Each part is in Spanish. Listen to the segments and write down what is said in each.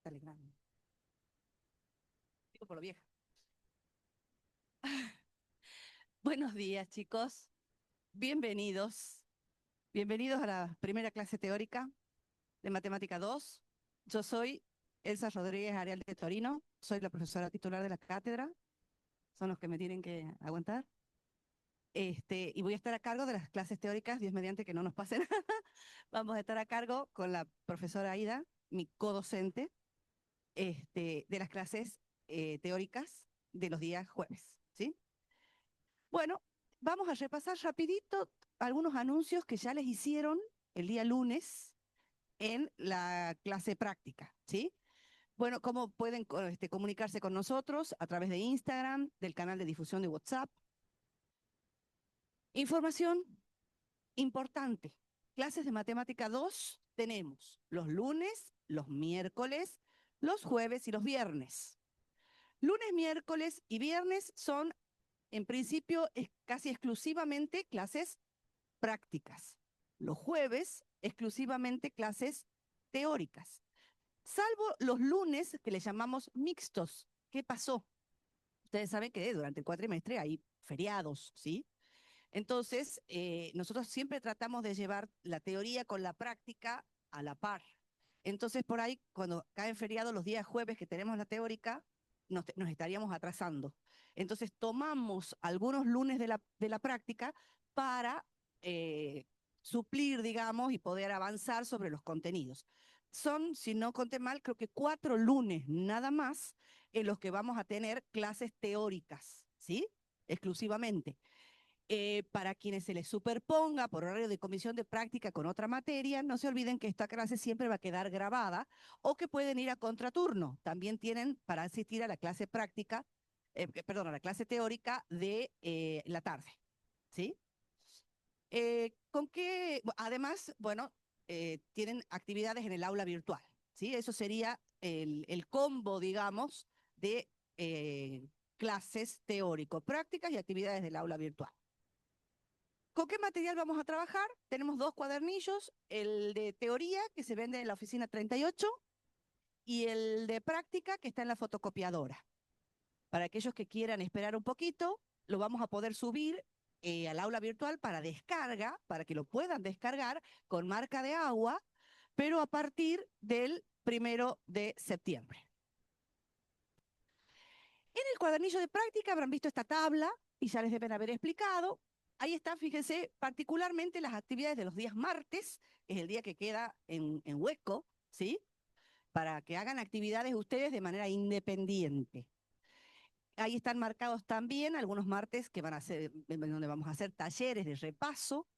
Telegram. Digo por lo vieja. Buenos días, chicos. Bienvenidos. Bienvenidos a la primera clase teórica de Matemática 2. Yo soy Elsa Rodríguez Arial de Torino. Soy la profesora titular de la cátedra. Son los que me tienen que aguantar. Y voy a estar a cargo de las clases teóricas, Dios mediante que no nos pase nada. Vamos a estar a cargo con la profesora Aida, mi codocente, de las clases teóricas de los días jueves, ¿sí? Bueno, vamos a repasar rapidito algunos anuncios que ya les hicieron el día lunes en la clase práctica, ¿sí? Bueno, cómo pueden comunicarse con nosotros a través de Instagram, del canal de difusión de WhatsApp. Información importante. Clases de matemática 2 tenemos los lunes, los miércoles, los jueves y los viernes. Lunes, miércoles y viernes son, en principio, casi exclusivamente clases prácticas. Los jueves, exclusivamente clases teóricas. Salvo los lunes que le llamamos mixtos. ¿Qué pasó? Ustedes saben que durante el cuatrimestre hay feriados, ¿sí? Entonces, nosotros siempre tratamos de llevar la teoría con la práctica a la par. Entonces, por ahí, cuando caen feriados los días jueves que tenemos la teórica, nos estaríamos atrasando. Entonces, tomamos algunos lunes de la práctica para eh, suplir, digamos, y poder avanzar sobre los contenidos. Son, si no conté mal, creo que 4 lunes nada más en los que vamos a tener clases teóricas, ¿sí? Exclusivamente. Para quienes se les superponga por horario de comisión de práctica con otra materia, no se olviden que esta clase siempre va a quedar grabada o que pueden ir a contraturno. También tienen para asistir a la clase práctica, perdón, a la clase teórica de la tarde. ¿Sí? ¿Con qué? Además, bueno, tienen actividades en el aula virtual. ¿Sí? Eso sería el combo, digamos, de clases teórico-prácticas y actividades del aula virtual. ¿Con qué material vamos a trabajar? Tenemos 2 cuadernillos, el de teoría que se vende en la oficina 38 y el de práctica que está en la fotocopiadora. Para aquellos que quieran esperar un poquito, lo vamos a poder subir al aula virtual para descarga, para que lo puedan descargar con marca de agua, pero a partir del 1 de septiembre. En el cuadernillo de práctica habrán visto esta tabla y ya les deben haber explicado. Ahí están, fíjense, particularmente las actividades de los días martes, es el día que queda en hueco, ¿sí? Para que hagan actividades ustedes de manera independiente. Ahí están marcados también algunos martes que van a ser, donde vamos a hacer talleres de repaso.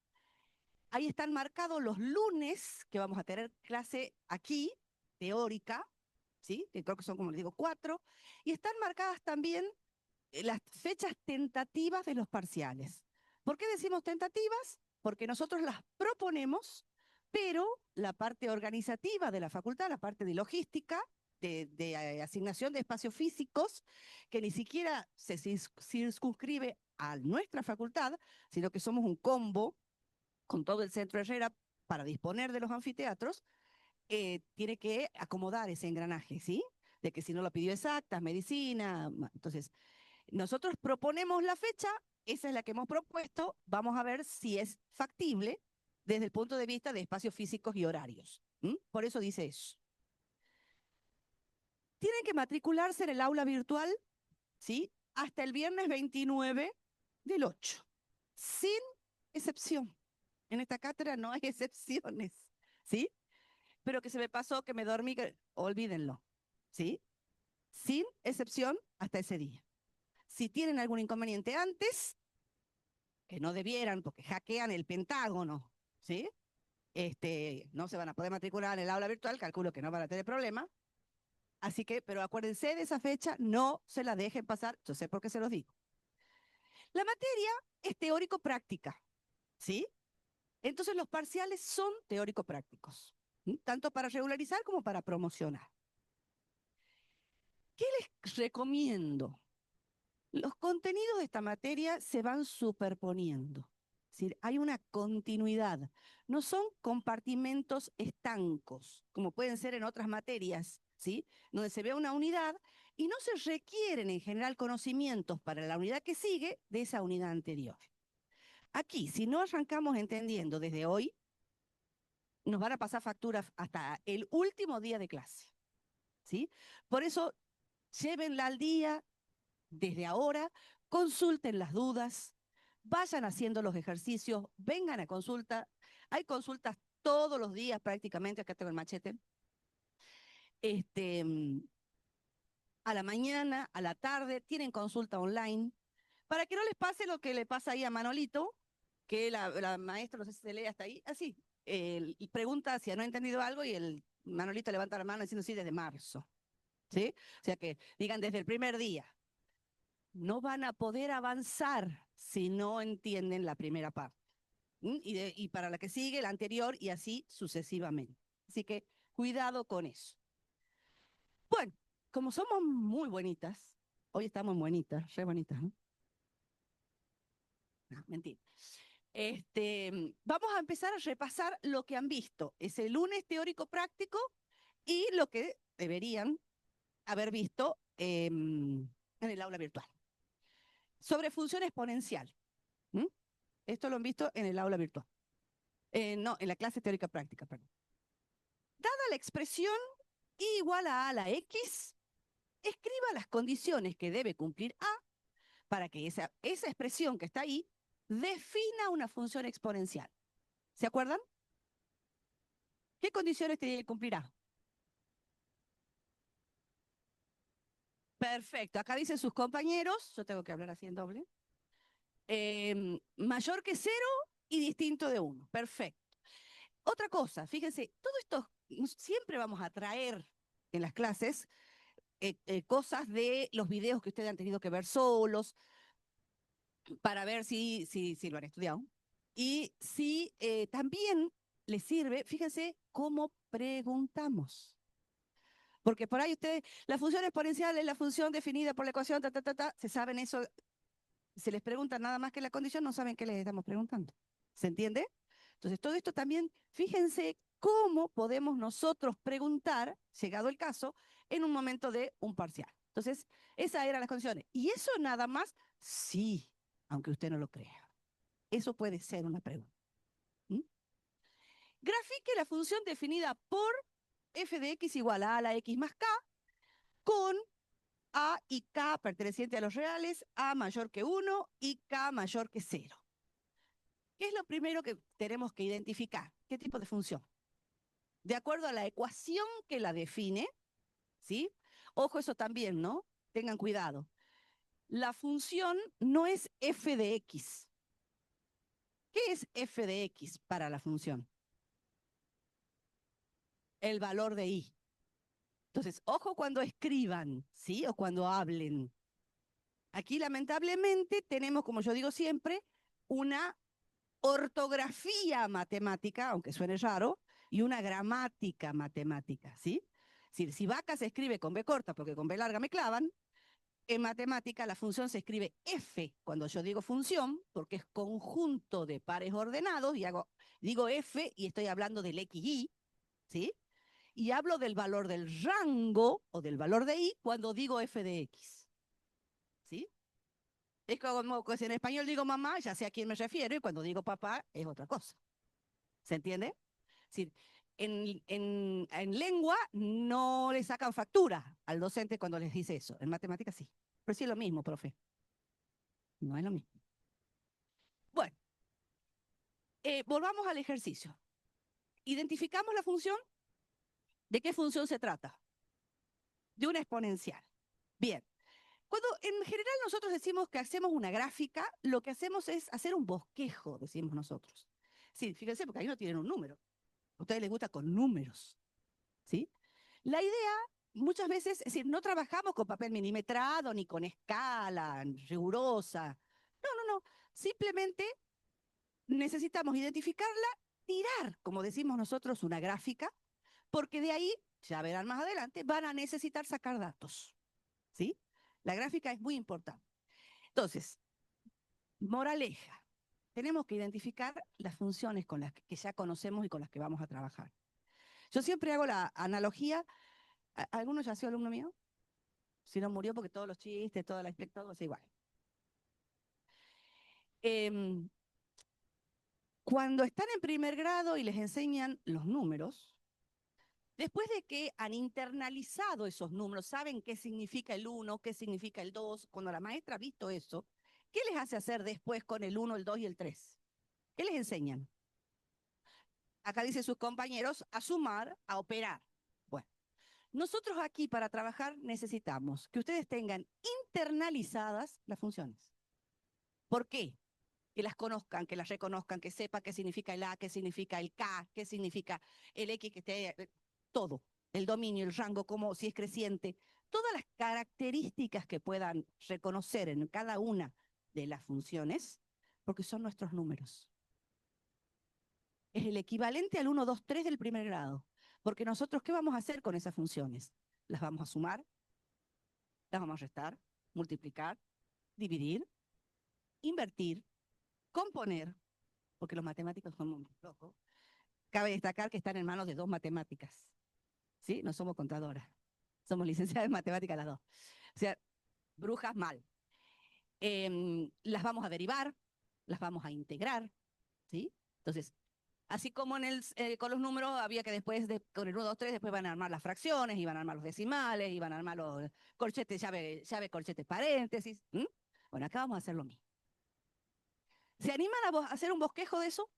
Ahí están marcados los lunes que vamos a tener clase aquí, teórica, ¿sí? Que creo que son, como les digo, 4. Y están marcadas también las fechas tentativas de los parciales. ¿Por qué decimos tentativas? Porque nosotros las proponemos, pero la parte organizativa de la facultad, la parte de logística, de asignación de espacios físicos, que ni siquiera se circunscribe a nuestra facultad, sino que somos un combo con todo el Centro Herrera para disponer de los anfiteatros, tiene que acomodar ese engranaje, ¿sí? De que si no lo pidió exactas, medicina, entonces nosotros proponemos la fecha, esa es la que hemos propuesto, vamos a ver si es factible desde el punto de vista de espacios físicos y horarios. Por eso dice eso. Tienen que matricularse en el aula virtual, ¿sí? Hasta el viernes 29 del 8, sin excepción. En esta cátedra no hay excepciones, ¿sí? Pero que se me pasó, que me dormí, olvídenlo, ¿sí? Sin excepción hasta ese día. Si tienen algún inconveniente antes, que no debieran porque hackean el Pentágono, ¿sí? No se van a poder matricular en el aula virtual, calculo que no van a tener problema. Así que, pero acuérdense de esa fecha, no se la dejen pasar, yo sé por qué se los digo. La materia es teórico-práctica, ¿sí? Entonces los parciales son teórico-prácticos, tanto para regularizar como para promocionar. ¿Qué les recomiendo? Los contenidos de esta materia se van superponiendo. Es decir, hay una continuidad. No son compartimentos estancos, como pueden ser en otras materias, ¿sí? Donde se ve una unidad y no se requieren en general conocimientos para la unidad que sigue de esa unidad anterior. Aquí, si no arrancamos entendiendo desde hoy, nos van a pasar facturas hasta el último día de clase, ¿sí? Por eso, llévenla al día desde ahora, consulten las dudas, vayan haciendo los ejercicios, vengan a consulta. Hay consultas todos los días prácticamente, acá tengo el machete. Este, a la mañana, a la tarde, tienen consulta online, para que no les pase lo que le pasa ahí a Manolito, que la maestra, no sé si se lee hasta ahí, así, y pregunta si no ha entendido algo y el Manolito levanta la mano diciendo sí desde marzo, ¿sí? O sea que digan desde el primer día. No van a poder avanzar si no entienden la primera parte. Y para la que sigue, la anterior y así sucesivamente. Así que cuidado con eso. Bueno, como somos muy bonitas, hoy estamos bonitas, re bonitas, ¿no? No, mentira. Vamos a empezar a repasar lo que han visto. Es el lunes teórico práctico y lo que deberían haber visto en el aula virtual. Sobre función exponencial. ¿Mm? Esto lo han visto en el aula virtual. No, en la clase teórica práctica, perdón. Dada la expresión I igual a la X, escriba las condiciones que debe cumplir A para que esa expresión que está ahí defina una función exponencial. ¿Se acuerdan? ¿Qué condiciones tiene que cumplir A? Perfecto. Acá dicen sus compañeros, yo tengo que hablar así en doble, mayor que 0 y distinto de 1. Perfecto. Otra cosa, fíjense, todo esto siempre vamos a traer en las clases cosas de los videos que ustedes han tenido que ver solos para ver si lo han estudiado. Y si también les sirve, fíjense cómo preguntamos. Porque por ahí ustedes, la función exponencial es la función definida por la ecuación, se saben eso, se les pregunta nada más que la condición, no saben qué les estamos preguntando. ¿Se entiende? Entonces, todo esto también, fíjense cómo podemos nosotros preguntar, llegado el caso, en un momento de un parcial. Entonces, esas eran las condiciones. ¿Y eso nada más? Sí, aunque usted no lo crea. Eso puede ser una pregunta. ¿Mm? Grafique la función definida por f de x igual a la x más k con a y k perteneciente a los reales, a mayor que 1 y k mayor que 0. ¿Qué es lo primero que tenemos que identificar? ¿Qué tipo de función? De acuerdo a la ecuación que la define, ¿sí? Ojo, eso también, ¿no? Tengan cuidado. La función no es f de x. ¿Qué es f de x para la función? El valor de y. Entonces, ojo cuando escriban, ¿sí? O cuando hablen. Aquí, lamentablemente, tenemos, como yo digo siempre, una ortografía matemática, aunque suene raro, y una gramática matemática, ¿sí? Si vaca se escribe con B corta porque con B larga me clavan, en matemática la función se escribe F cuando yo digo función, porque es conjunto de pares ordenados, y digo F y estoy hablando del XY, ¿sí? Y hablo del valor del rango o del valor de Y cuando digo F de X, ¿sí? Es como que si en español digo mamá, ya sé a quién me refiero, y cuando digo papá es otra cosa. ¿Se entiende? Es decir, en lengua no le sacan factura al docente cuando les dice eso. En matemáticas sí. Pero sí es lo mismo, profe. No es lo mismo. Bueno, volvamos al ejercicio. Identificamos la función. ¿De qué función se trata? De una exponencial. Bien. Cuando en general nosotros decimos que hacemos una gráfica, lo que hacemos es hacer un bosquejo, decimos nosotros. Sí, fíjense, porque ahí no tienen un número. A ustedes les gusta con números, ¿sí? La idea, muchas veces, es decir, no trabajamos con papel milimetrado ni con escala rigurosa. No, no, no. Simplemente necesitamos identificarla, tirar, como decimos nosotros, una gráfica, porque de ahí, ya verán más adelante, van a necesitar sacar datos. ¿Sí? La gráfica es muy importante. Entonces, moraleja. Tenemos que identificar las funciones con las que ya conocemos y con las que vamos a trabajar. Yo siempre hago la analogía ¿Alguno ya ha sido alumno mío? Si no murió porque todos los chistes, toda la todo es igual. Em, Cuando están en primer grado y les enseñan los números, después de que han internalizado esos números, saben qué significa el 1, qué significa el 2, cuando la maestra ha visto eso, ¿qué les hace hacer después con el 1, el 2 y el 3? ¿Qué les enseñan? Acá dice sus compañeros, a sumar, a operar. Bueno, nosotros aquí para trabajar necesitamos que ustedes tengan internalizadas las funciones. ¿Por qué? Que las conozcan, que las reconozcan, que sepa qué significa el A, qué significa el K, qué significa el X, que esté todo, el dominio, el rango, como si es creciente, todas las características que puedan reconocer en cada una de las funciones, porque son nuestros números. Es el equivalente al 1, 2, 3 del primer grado, porque nosotros, ¿qué vamos a hacer con esas funciones? Las vamos a sumar, las vamos a restar, multiplicar, dividir, invertir, componer, porque los matemáticos son muy locos. Cabe destacar que están en manos de dos matemáticas, ¿sí? No somos contadoras, somos licenciadas en matemáticas las dos. O sea, brujas mal. Las vamos a derivar, las vamos a integrar, ¿sí? Entonces, así como con los números había que después, con el 1, 2, 3, después van a armar las fracciones, iban a armar los decimales, iban a armar los corchetes, llave corchetes, paréntesis. ¿Mm? Bueno, acá vamos a hacer lo mismo. ¿Se animan a hacer un bosquejo de eso?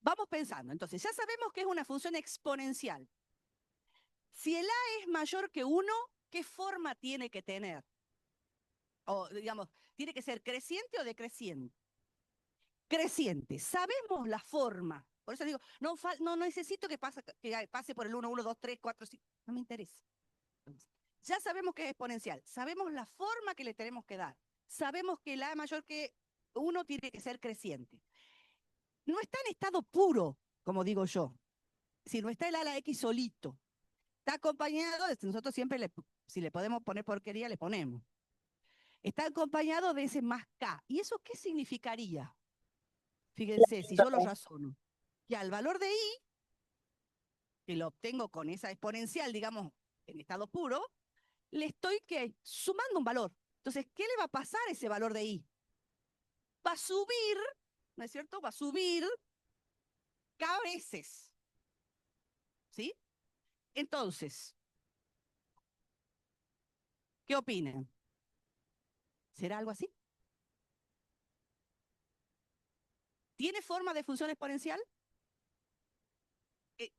Vamos pensando. Entonces, ya sabemos que es una función exponencial. Si el A es mayor que 1, ¿qué forma tiene que tener? O, digamos, ¿tiene que ser creciente o decreciente? Creciente. Sabemos la forma. Por eso digo, no necesito que pase por el 1, 1, 2, 3, 4, 5. No me interesa. Ya sabemos que es exponencial. Sabemos la forma que le tenemos que dar. Sabemos que el A mayor que 1 tiene que ser creciente. No está en estado puro, como digo yo. Si no está el a la X solito. Está acompañado, nosotros siempre, si le podemos poner porquería, le ponemos. Está acompañado de ese más K. ¿Y eso qué significaría? Fíjense, si yo lo razono. Ya el valor de I, que lo obtengo con esa exponencial, digamos, en estado puro, le estoy sumando un valor. Entonces, ¿qué le va a pasar a ese valor de I? Va a subir, ¿no es cierto? Va a subir K veces. ¿Sí? Entonces, ¿qué opinan? ¿Será algo así? ¿Tiene forma de función exponencial?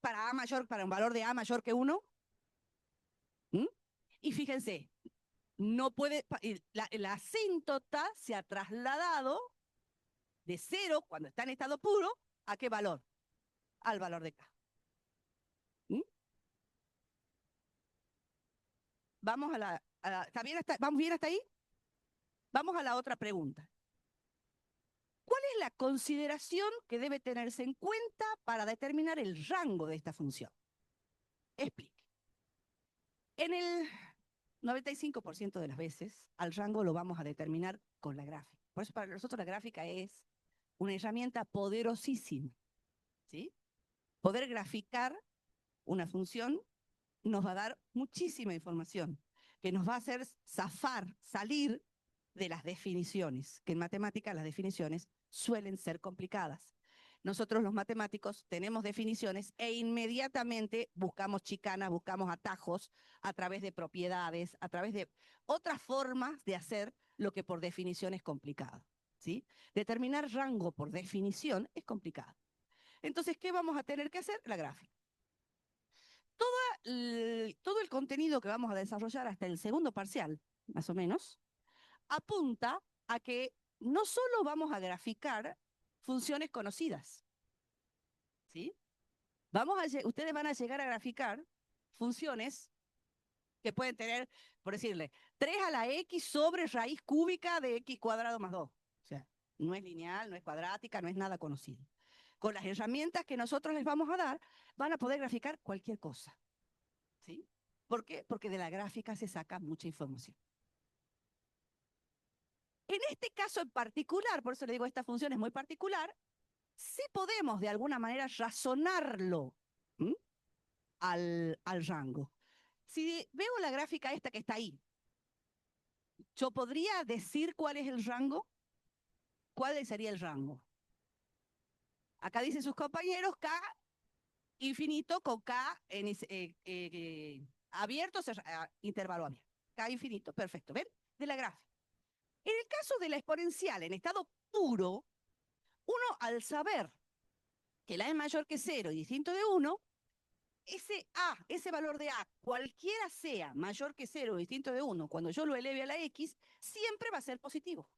Para A mayor, para un valor de A mayor que 1. ¿Mm? Y fíjense, no puede, la asíntota se ha trasladado de 0 cuando está en estado puro, ¿a qué valor? Al valor de K. ¿Mm? Vamos ¿está bien ¿vamos bien hasta ahí? Vamos a la otra pregunta. ¿Cuál es la consideración que debe tenerse en cuenta para determinar el rango de esta función? Explique. En el 95% de las veces, al rango lo vamos a determinar con la gráfica. Por eso para nosotros la gráfica es una herramienta poderosísima, ¿sí? Poder graficar una función nos va a dar muchísima información, que nos va a hacer salir de las definiciones, que en matemática las definiciones suelen ser complicadas. Nosotros los matemáticos tenemos definiciones e inmediatamente buscamos chicanas, buscamos atajos a través de propiedades, a través de otras formas de hacer lo que por definición es complicado. ¿Sí? Determinar rango por definición es complicado. Entonces, ¿qué vamos a tener que hacer? La gráfica. Todo el contenido que vamos a desarrollar hasta el segundo parcial, más o menos, apunta a que no solo vamos a graficar funciones conocidas, ¿sí? Ustedes van a llegar a graficar funciones que pueden tener, por decirle, 3 a la X sobre raíz cúbica de X cuadrado más 2. O sea, no es lineal, no es cuadrática, no es nada conocido. Con las herramientas que nosotros les vamos a dar, van a poder graficar cualquier cosa. ¿Sí? ¿Por qué? Porque de la gráfica se saca mucha información. En este caso en particular, por eso le digo, esta función es muy particular, sí podemos de alguna manera razonarlo al rango. Si veo la gráfica esta que está ahí, ¿yo podría decir cuál es el rango? ¿Cuál sería el rango? Acá dicen sus compañeros K infinito con K abierto, intervalo abierto. K infinito, perfecto. ¿Ven? De la gráfica. En el caso de la exponencial en estado puro, uno al saber que la es mayor que 0 y distinto de 1, ese A, ese valor de A, cualquiera sea mayor que 0 o distinto de 1, cuando yo lo eleve a la X, siempre va a ser positivo.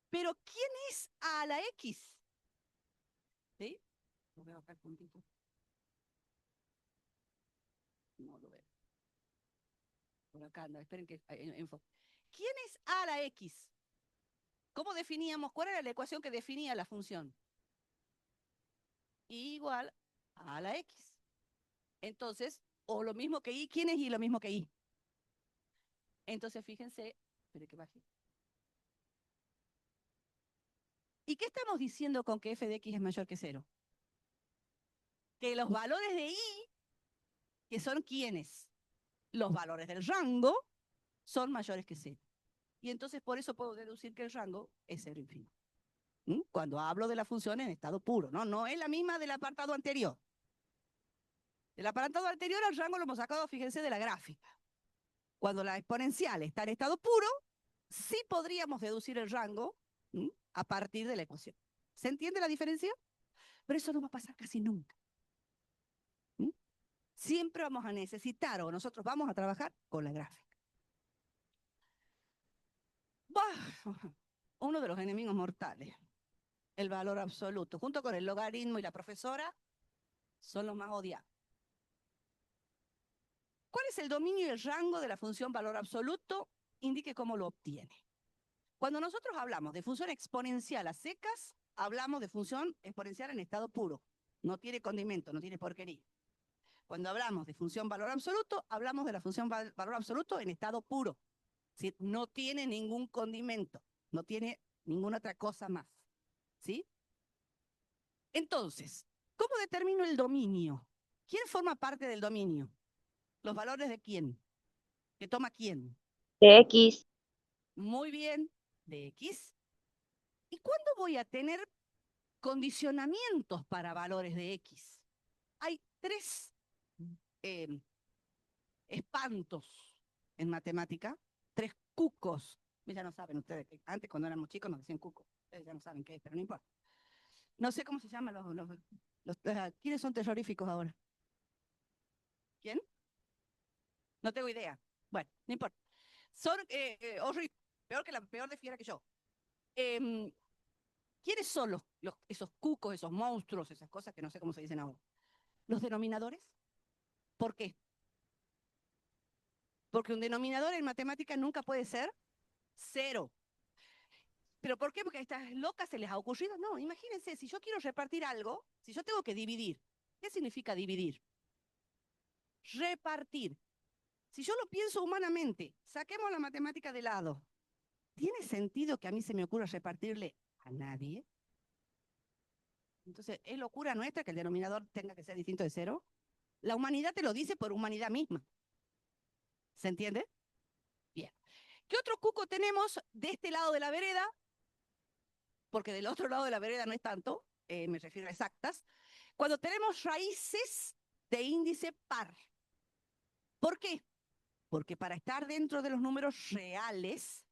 Pero ¿quién es A a la X? ¿Sí? Lo veo acá el puntito. No lo veo. Por acá anda, esperen que enfoque. ¿Quién es A a la X? ¿Cómo definíamos? ¿Cuál era la ecuación que definía la función? I igual a la X. Entonces, o lo mismo que I, ¿quién es I lo mismo que I? Entonces, fíjense, espere que baje. ¿Y qué estamos diciendo con que f de x es mayor que 0? Que los valores de i, que son quiénes, los valores del rango, son mayores que 0. Y entonces por eso puedo deducir que el rango es 0 infinito. Cuando hablo de la función en estado puro, ¿no? No es la misma del apartado anterior. Del apartado anterior al rango lo hemos sacado, fíjense, de la gráfica. Cuando la exponencial está en estado puro, sí podríamos deducir el rango a partir de la ecuación. ¿Se entiende la diferencia? Pero eso no va a pasar casi nunca. Siempre vamos a necesitar, o nosotros vamos a trabajar con la gráfica. Uno de los enemigos mortales, el valor absoluto, junto con el logaritmo y la profesora, son los más odiados. ¿Cuál es el dominio y el rango de la función valor absoluto? Indique cómo lo obtiene. Cuando nosotros hablamos de función exponencial a secas, hablamos de función exponencial en estado puro. No tiene condimento, no tiene porquería. Cuando hablamos de función valor absoluto, hablamos de la función valor absoluto en estado puro. ¿Sí? No tiene ningún condimento, no tiene ninguna otra cosa más. ¿Sí? Entonces, ¿cómo determino el dominio? ¿Quién forma parte del dominio? ¿Los valores de quién? ¿Que toma quién? De X. Muy bien, de X. ¿Y cuándo voy a tener condicionamientos para valores de X? Hay tres espantos en matemática, tres cucos. Ya no saben ustedes, que antes cuando éramos chicos nos decían cuco. Ustedes ya no saben qué es, pero no importa. No sé cómo se llaman ¿quiénes son terroríficos ahora? ¿Quién? No tengo idea. Bueno, no importa. Son horribles, peor de fiera que yo. ¿Quiénes son esos cucos, esos monstruos, esas cosas que no sé cómo se dicen ahora? Los denominadores. ¿Por qué? Porque un denominador en matemática nunca puede ser 0. ¿Pero por qué? Porque a estas locas se les ha ocurrido. No, imagínense, si yo quiero repartir algo, si yo tengo que dividir, ¿qué significa dividir? Repartir. Si yo lo pienso humanamente, saquemos la matemática de lado. ¿Tiene sentido que a mí se me ocurra repartirle a nadie? Entonces, ¿es locura nuestra que el denominador tenga que ser distinto de 0? La humanidad te lo dice por humanidad misma. ¿Se entiende? Bien. ¿Qué otro cuco tenemos de este lado de la vereda? Porque del otro lado de la vereda no es tanto, me refiero a exactas. Cuando tenemos raíces de índice par. ¿Por qué? Porque para estar dentro de los números reales,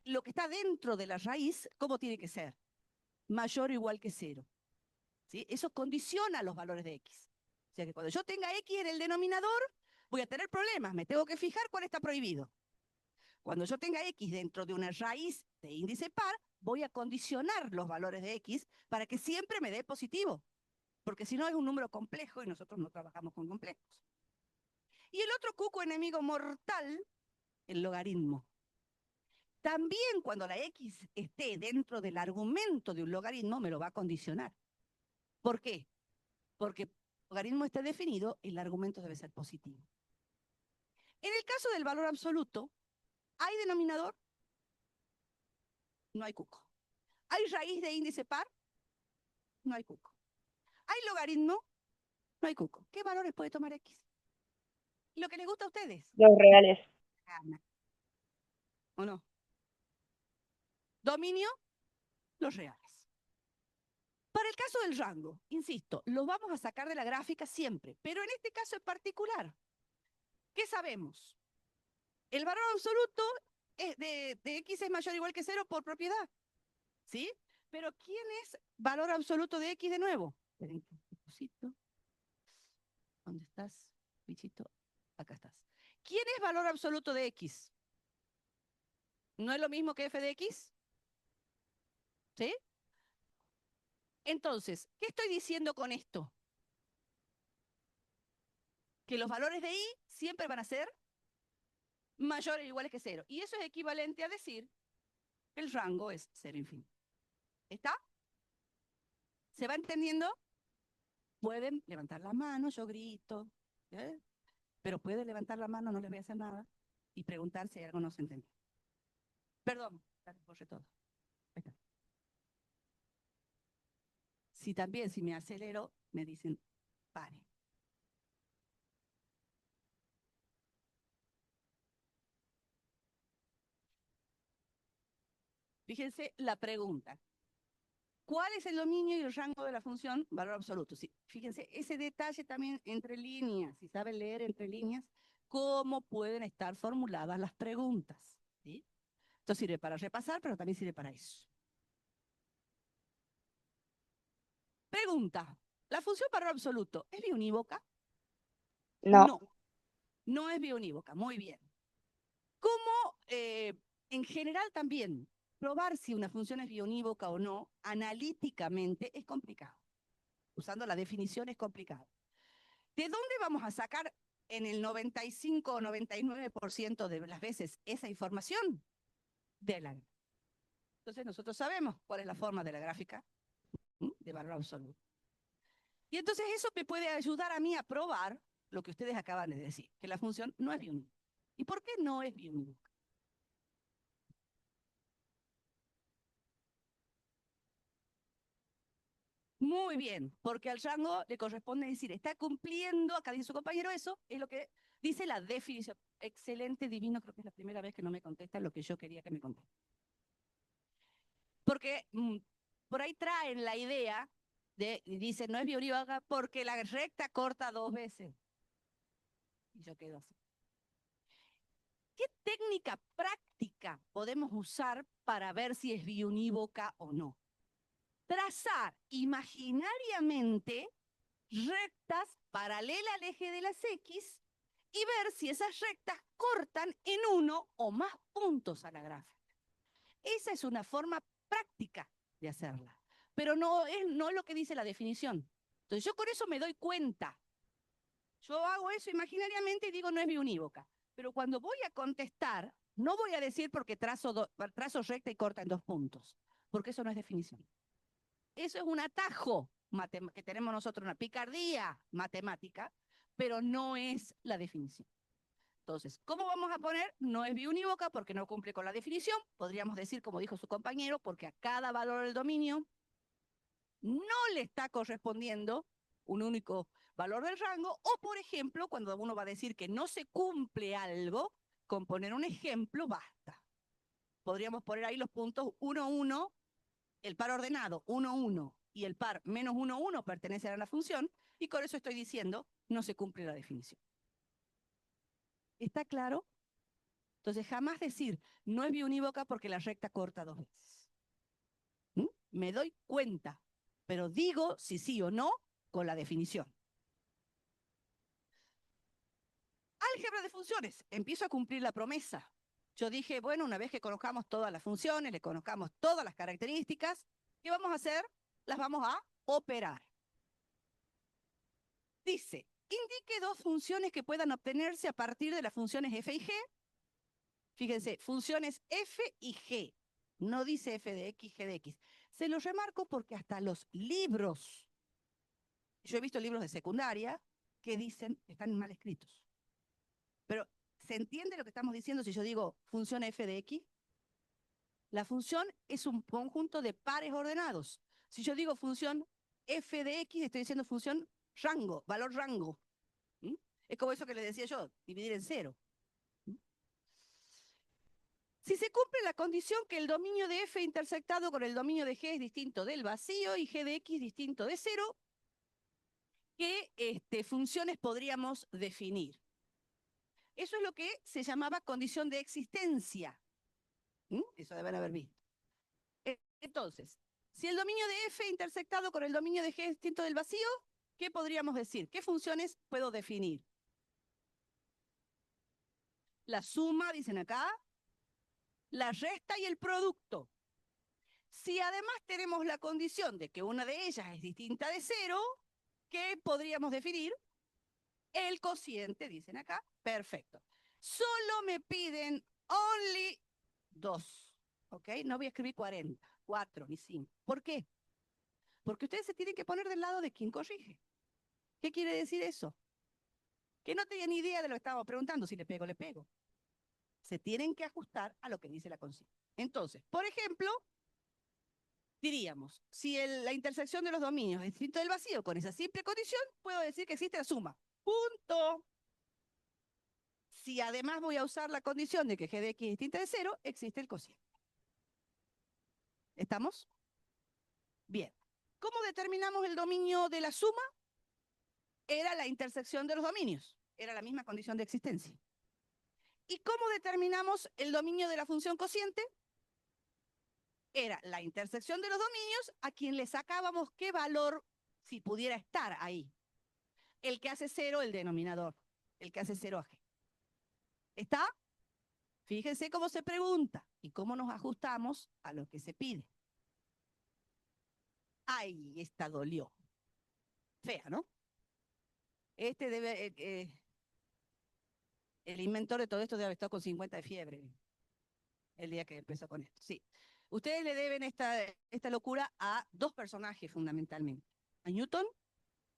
lo que está dentro de la raíz, ¿cómo tiene que ser? Mayor o igual que 0. ¿Sí? Eso condiciona los valores de X. O sea que cuando yo tenga X en el denominador, voy a tener problemas. Me tengo que fijar cuál está prohibido. Cuando yo tenga X dentro de una raíz de índice par, voy a condicionar los valores de X para que siempre me dé positivo. Porque si no es un número complejo y nosotros no trabajamos con complejos. Y el otro cuco enemigo mortal, el logaritmo. También cuando la X esté dentro del argumento de un logaritmo, me lo va a condicionar. ¿Por qué? Porque el logaritmo esté definido, el argumento debe ser positivo. En el caso del valor absoluto, ¿hay denominador? No hay cuco. ¿Hay raíz de índice par? No hay cuco. ¿Hay logaritmo? No hay cuco. ¿Qué valores puede tomar X? Lo que les gusta a ustedes. Los reales. Gana, ¿o no? Dominio, los reales. Para el caso del rango, insisto, los vamos a sacar de la gráfica siempre, pero en este caso en particular, ¿qué sabemos? El valor absoluto de x es mayor o igual que 0 por propiedad, ¿sí? Pero ¿quién es valor absoluto de x de nuevo? Esperen que deposito. ¿Dónde estás, bichito? Acá estás. ¿Quién es valor absoluto de x? ¿No es lo mismo que f de x? ¿Sí? Entonces, ¿qué estoy diciendo con esto? Que los valores de y siempre van a ser mayores o iguales que 0. Y eso es equivalente a decir que el rango es 0 infinito. ¿Está? ¿Se va entendiendo? Pueden levantar la mano, yo grito, ¿eh? Pero pueden levantar la mano, no les voy a hacer nada, y preguntar si hay algo no se entendió. Perdón, borré todo. Ahí está. Si también, si me acelero, me dicen, pare. Fíjense la pregunta. ¿Cuál es el dominio y el rango de la función valor absoluto? Sí, fíjense, ese detalle también entre líneas, si saben leer entre líneas, cómo pueden estar formuladas las preguntas. ¿Sí? Esto sirve para repasar, pero también sirve para eso. Pregunta, ¿la función valor absoluto es biunívoca? No. No, no es biunívoca, muy bien. ¿Cómo, en general también, probar si una función es biunívoca o no, analíticamente es complicado? Usando la definición es complicado. ¿De dónde vamos a sacar en el 95 o 99% de las veces esa información? De la. Entonces nosotros sabemos cuál es la forma de la gráfica de valor absoluto. Y entonces eso me puede ayudar a mí a probar lo que ustedes acaban de decir, que la función no es biunívoca. ¿Y por qué no es biunívoca? Muy bien, porque al rango le corresponde decir, está cumpliendo, acá dice su compañero eso, es lo que dice la definición. Excelente, divino, creo que es la primera vez que no me contesta lo que yo quería que me conteste. Porque por ahí traen la idea de, dice, no es biunívoca porque la recta corta 2 veces. Y yo quedo así. ¿Qué técnica práctica podemos usar para ver si es biunívoca o no? Trazar imaginariamente rectas paralelas al eje de las X y ver si esas rectas cortan en uno o más puntos a la gráfica. Esa es una forma práctica de hacerla, pero no es lo que dice la definición. Entonces yo con eso me doy cuenta. Yo hago eso imaginariamente y digo no es biunívoca. Pero cuando voy a contestar, no voy a decir porque trazo recta y corta en 2 puntos, porque eso no es definición. Eso es un atajo que tenemos nosotros, una picardía matemática, pero no es la definición. Entonces, ¿cómo vamos a poner? No es biunívoca porque no cumple con la definición. Podríamos decir, como dijo su compañero, porque a cada valor del dominio no le está correspondiendo un único valor del rango, o por ejemplo, cuando uno va a decir que no se cumple algo, con poner un ejemplo basta. Podríamos poner ahí los puntos 1, 1, el par ordenado 1, 1 y el par menos 1, 1 pertenecen a la función, y con eso estoy diciendo no se cumple la definición. ¿Está claro? Entonces, jamás decir no es biunívoca porque la recta corta 2 veces. Me doy cuenta, pero digo si sí o no con la definición. Álgebra de funciones. Empiezo a cumplir la promesa. Yo dije, bueno, una vez que conozcamos todas las funciones, le conozcamos todas las características, ¿qué vamos a hacer? Las vamos a operar. Dice, indique 2 funciones que puedan obtenerse a partir de las funciones f y g. Fíjense, funciones f y g. No dice f de x, g de x. Se los remarco porque hasta los libros, yo he visto libros de secundaria que dicen que están mal escritos. Pero, ¿se entiende lo que estamos diciendo si yo digo función f de x? La función es un conjunto de pares ordenados. Si yo digo función f de x, estoy diciendo función rango, valor rango. Es como eso que les decía yo, dividir en cero. Si se cumple la condición que el dominio de F intersectado con el dominio de G es distinto del vacío y G de X distinto de cero, ¿qué funciones podríamos definir? Eso es lo que se llamaba condición de existencia. Eso deben haber visto. Entonces, si el dominio de F intersectado con el dominio de G es distinto del vacío, ¿qué podríamos decir? ¿Qué funciones puedo definir? La suma, dicen acá, la resta y el producto. Si además tenemos la condición de que una de ellas es distinta de cero, ¿qué podríamos definir? El cociente, dicen acá. Perfecto. Solo me piden only 2. ¿Ok? No voy a escribir 40, 4 ni 5. ¿Por qué? Porque ustedes se tienen que poner del lado de quien corrige. ¿Qué quiere decir eso? Que no tenían ni idea de lo que estábamos preguntando. Si le pego, le pego. Se tienen que ajustar a lo que dice la consigna. Entonces, por ejemplo, diríamos, si la intersección de los dominios es distinto del vacío con esa simple condición, puedo decir que existe la suma. Punto. Si además voy a usar la condición de que g de x es distinta de cero, existe el cociente. ¿Estamos? Bien. ¿Cómo determinamos el dominio de la suma? Era la intersección de los dominios. Era la misma condición de existencia. ¿Y cómo determinamos el dominio de la función cociente? Era la intersección de los dominios a quien le sacábamos qué valor, si pudiera estar ahí. El que hace cero, el denominador. El que hace cero a g. ¿Está? Fíjense cómo se pregunta y cómo nos ajustamos a lo que se pide. Ay, esta dolió. Fea, ¿no? El inventor de todo esto debe haber estado con 50 de fiebre el día que empezó con esto. Sí. Ustedes le deben esta locura a dos personajes fundamentalmente, a Newton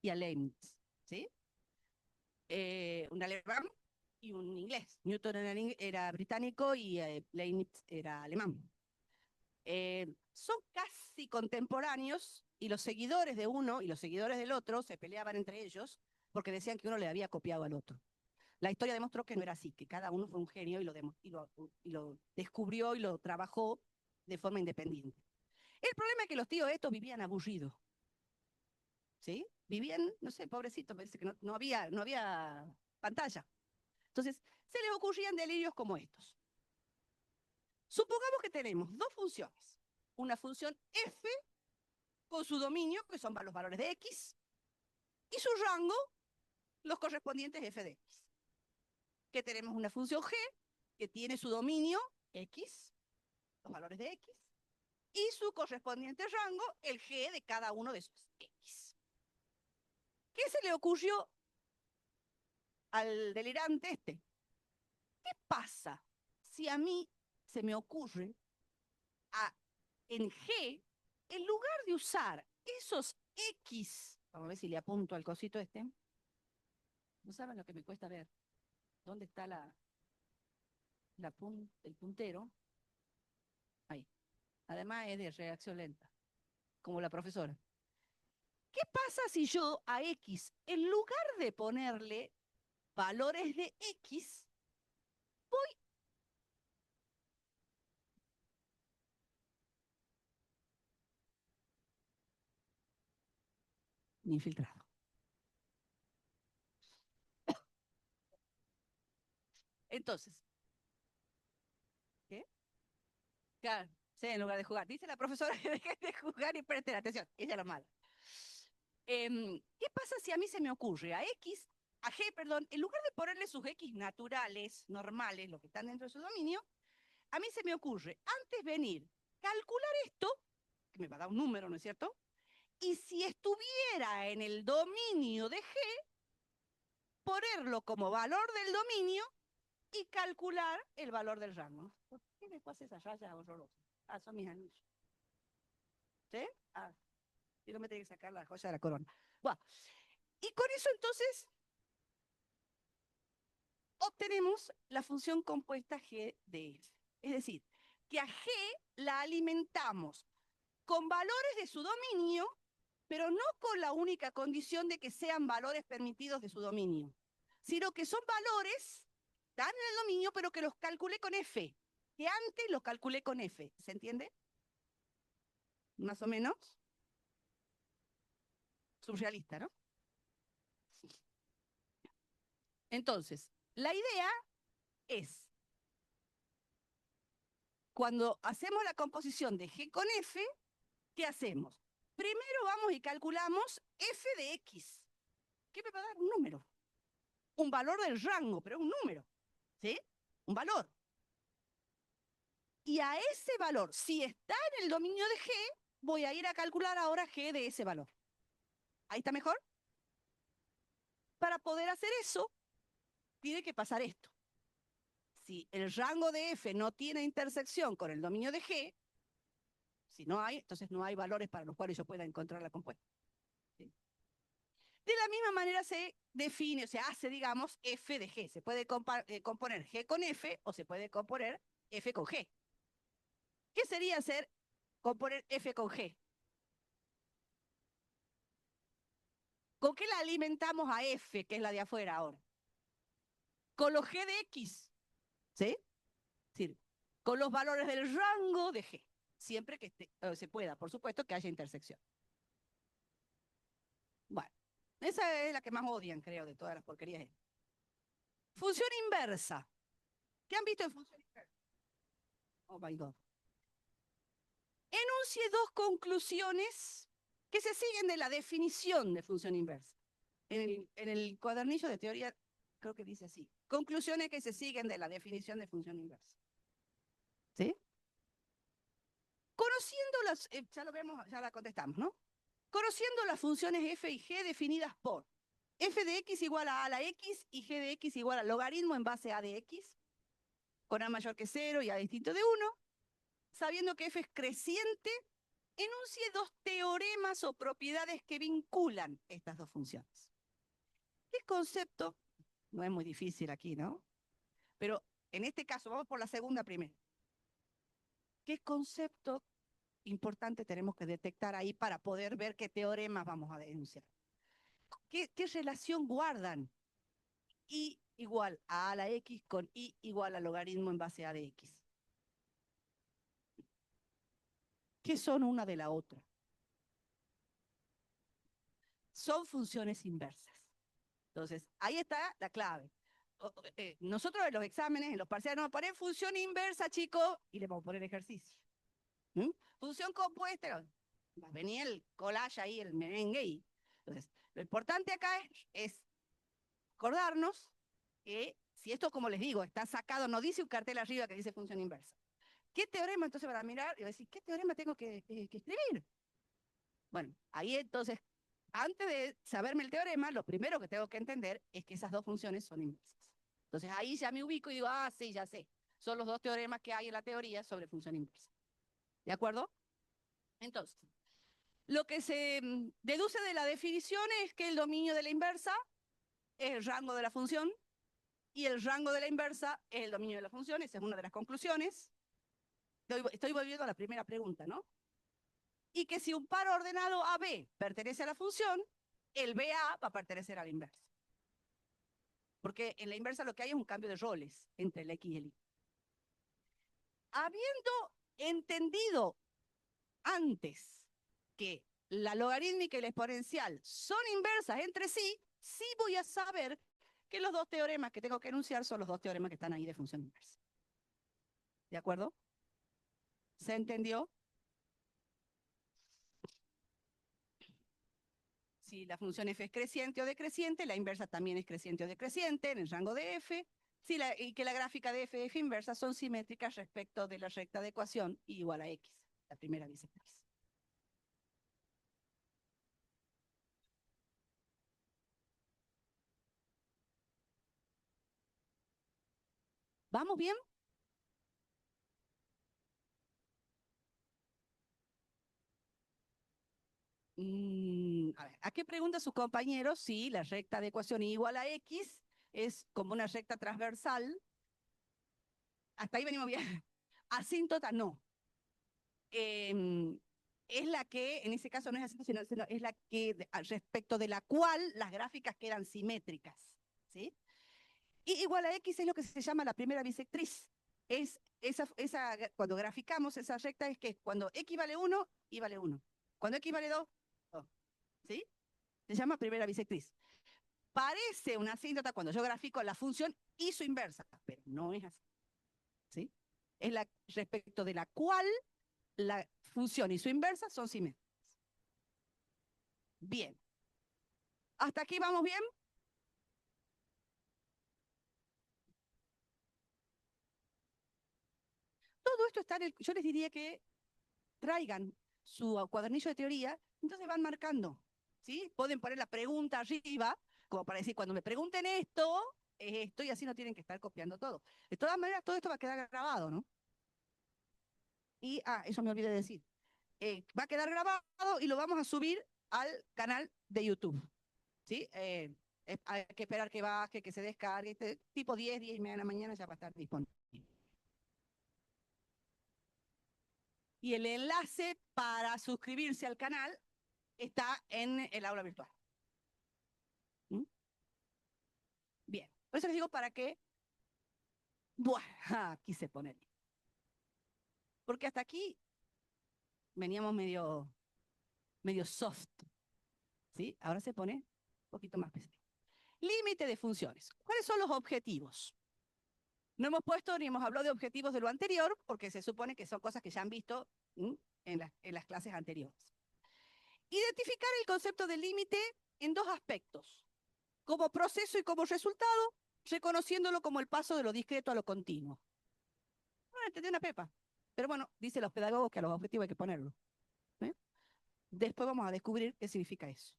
y a Leibniz, ¿sí? Un alemán y un inglés. Newton era británico y Leibniz era alemán. Son casi contemporáneos y los seguidores de uno y los seguidores del otro se peleaban entre ellos porque decían que uno le había copiado al otro. La historia demostró que no era así, que cada uno fue un genio y lo descubrió y lo trabajó de forma independiente. El problema es que los tíos estos vivían aburridos, ¿sí? Vivían, no sé, pobrecitos, parece que no había pantalla. Entonces, se les ocurrían delirios como estos. Supongamos que tenemos dos funciones. Una función f con su dominio, que son los valores de x, y su rango, los correspondientes f de x. Que tenemos una función g, que tiene su dominio x, los valores de x, y su correspondiente rango, el g de cada uno de esos x. ¿Qué se le ocurrió al delirante este? ¿Qué pasa si a mí se me ocurre en G, en lugar de usar esos X, vamos a ver si le apunto al cosito este, no saben lo que me cuesta ver, ¿dónde está el puntero? Ahí. Además es de reacción lenta, como la profesora. ¿Qué pasa si yo a X, en lugar de ponerle valores de X, voy infiltrado? Entonces, ¿qué? Claro, sí, en lugar de jugar. Dice la profesora que dejen de jugar y presten atención. Ella es la mala. ¿Qué pasa si a mí se me ocurre a X, a G, perdón, en lugar de ponerle sus X naturales, normales, los que están dentro de su dominio, a mí se me ocurre antes venir, calcular esto, que me va a dar un número, ¿no es cierto? Y si estuviera en el dominio de G, ponerlo como valor del dominio y calcular el valor del rango. ¿Por qué me pasa esa raya horrorosa? Ah, son mis anillos. ¿Sí? Ah, y no me tiene que sacar la joya de la corona. Bueno, y con eso entonces obtenemos la función compuesta g de f. Es decir, que a g la alimentamos con valores de su dominio, pero no con la única condición de que sean valores permitidos de su dominio. sino que son valores, están en el dominio, pero que los calculé con f, que antes los calculé con f, ¿se entiende? Más o menos. Surrealista, ¿no? Entonces, la idea es, cuando hacemos la composición de G con F, ¿qué hacemos? Primero vamos y calculamos f de x. ¿Qué me va a dar? Un número. Un valor del rango, pero un número. ¿Sí? Un valor. Y a ese valor, si está en el dominio de G, voy a ir a calcular ahora G de ese valor. ¿Ahí está mejor? Para poder hacer eso, tiene que pasar esto. Si el rango de F no tiene intersección con el dominio de G, si no hay, entonces no hay valores para los cuales yo pueda encontrar la compuesta. ¿Sí? De la misma manera se define, o se hace, digamos, F de G. Se puede componer G con F o se puede componer F con G. ¿Qué sería hacer componer F con G? ¿Con qué la alimentamos a F, que es la de afuera ahora? Con los G de X, ¿sí? Sí, con los valores del rango de G, siempre que se pueda, por supuesto, que haya intersección. Bueno, esa es la que más odian, creo, de todas las porquerías. Función inversa. ¿Qué han visto en función inversa? Oh my God. Enuncie dos conclusiones que se siguen de la definición de función inversa. En el cuadernillo de teoría creo que dice así. Conclusiones que se siguen de la definición de función inversa. ¿Sí? Conociendo las, ya lo vemos, ya la contestamos, ¿no? Conociendo las funciones f y g definidas por f de x igual a la x y g de x igual al logaritmo en base a de x, con a mayor que 0 y a distinto de 1, sabiendo que f es creciente, enuncie dos teoremas o propiedades que vinculan estas dos funciones. ¿Qué concepto? No es muy difícil aquí, ¿no? Pero en este caso, vamos por la segunda primero. ¿Qué concepto importante tenemos que detectar ahí para poder ver qué teoremas vamos a denunciar? ¿Qué relación guardan y igual a la x con y igual al logaritmo en base a de x? ¿Qué son una de la otra? Son funciones inversas. Entonces, ahí está la clave. Nosotros en los exámenes, en los parciales, nos vamos a poner función inversa, chicos, y le vamos a poner ejercicio. ¿Mm? Función compuesta, venía el collage ahí, el merengue ahí. Entonces, lo importante acá es acordarnos que si esto, como les digo, está sacado, no dice un cartel arriba que dice función inversa. ¿Qué teorema entonces para mirar? Y decir, ¿qué teorema tengo que escribir? Bueno, ahí entonces, antes de saberme el teorema, lo primero que tengo que entender es que esas dos funciones son inversas. Entonces ahí ya me ubico y digo, ah, sí, ya sé. Son los dos teoremas que hay en la teoría sobre función inversa. ¿De acuerdo? Entonces, lo que se deduce de la definición es que el dominio de la inversa es el rango de la función y el rango de la inversa es el dominio de la función. Esa es una de las conclusiones. Estoy volviendo a la primera pregunta, ¿no? Y que si un par ordenado AB pertenece a la función, el BA va a pertenecer a la inversa. Porque en la inversa lo que hay es un cambio de roles entre el X y el Y. Habiendo entendido antes que la logarítmica y la exponencial son inversas entre sí, sí voy a saber que los dos teoremas que tengo que enunciar son los dos teoremas que están ahí de función inversa. ¿De acuerdo? ¿Se entendió? Si la función f es creciente o decreciente, la inversa también es creciente o decreciente en el rango de f, y que la gráfica de f y f inversa son simétricas respecto de la recta de ecuación igual a x. La primera dice x. ¿Vamos bien? A ver, ¿a qué pregunta sus compañeros si la recta de ecuación igual a x es como una recta transversal? Hasta ahí venimos bien. Asíntota no. Es la que, en ese caso no es asíntota, sino es la que respecto de la cual las gráficas quedan simétricas. ¿Sí? Y igual a X es lo que se llama la primera bisectriz. Es cuando graficamos esa recta es que cuando X vale 1, Y vale 1. Cuando X vale 2, 2. ¿Sí? Se llama primera bisectriz. Parece una asíntota cuando yo grafico la función y su inversa, pero no es así. ¿Sí? Es la respecto de la cual la función y su inversa son simétricas. Bien. ¿Hasta aquí vamos bien? Todo esto está en el, yo les diría que traigan su cuadernillo de teoría, entonces van marcando, ¿sí? Pueden poner la pregunta arriba, como para decir, cuando me pregunten esto, es esto, y así no tienen que estar copiando todo. De todas maneras, todo esto va a quedar grabado, ¿no? Y, eso me olvidé de decir. Va a quedar grabado y lo vamos a subir al canal de YouTube, ¿sí? Hay que esperar que baje, que se descargue, tipo 10, 10 y media de la mañana ya va a estar disponible. Y el enlace para suscribirse al canal está en el aula virtual. ¿Mm? Bien, por eso les digo para qué. Buah, aquí se pone. Porque hasta aquí veníamos medio soft, ¿sí? Ahora se pone un poquito más pesado. Límite de funciones. ¿Cuáles son los objetivos? No hemos puesto ni hemos hablado de objetivos de lo anterior, porque se supone que son cosas que ya han visto en las clases anteriores. Identificar el concepto de límite en dos aspectos, como proceso y como resultado, reconociéndolo como el paso de lo discreto a lo continuo. No entendí una pepa. Pero bueno, dicen los pedagogos que a los objetivos hay que ponerlo. ¿Eh? Después vamos a descubrir qué significa eso.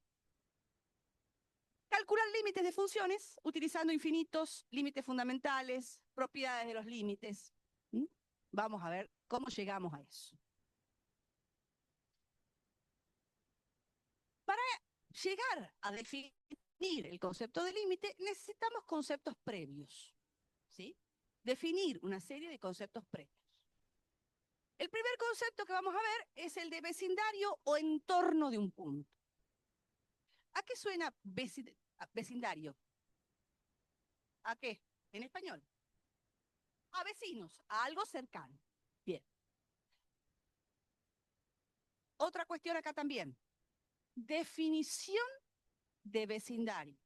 Calcular límites de funciones utilizando infinitos, límites fundamentales, propiedades de los límites. ¿Mm? Vamos a ver cómo llegamos a eso. Para llegar a definir el concepto de límite, necesitamos conceptos previos. ¿Sí? Definir una serie de conceptos previos. El primer concepto que vamos a ver es el de vecindario o entorno de un punto. ¿A qué suena vecindario? ¿A qué? En español. A vecinos, a algo cercano. Bien. Otra cuestión acá también. Definición de vecindario.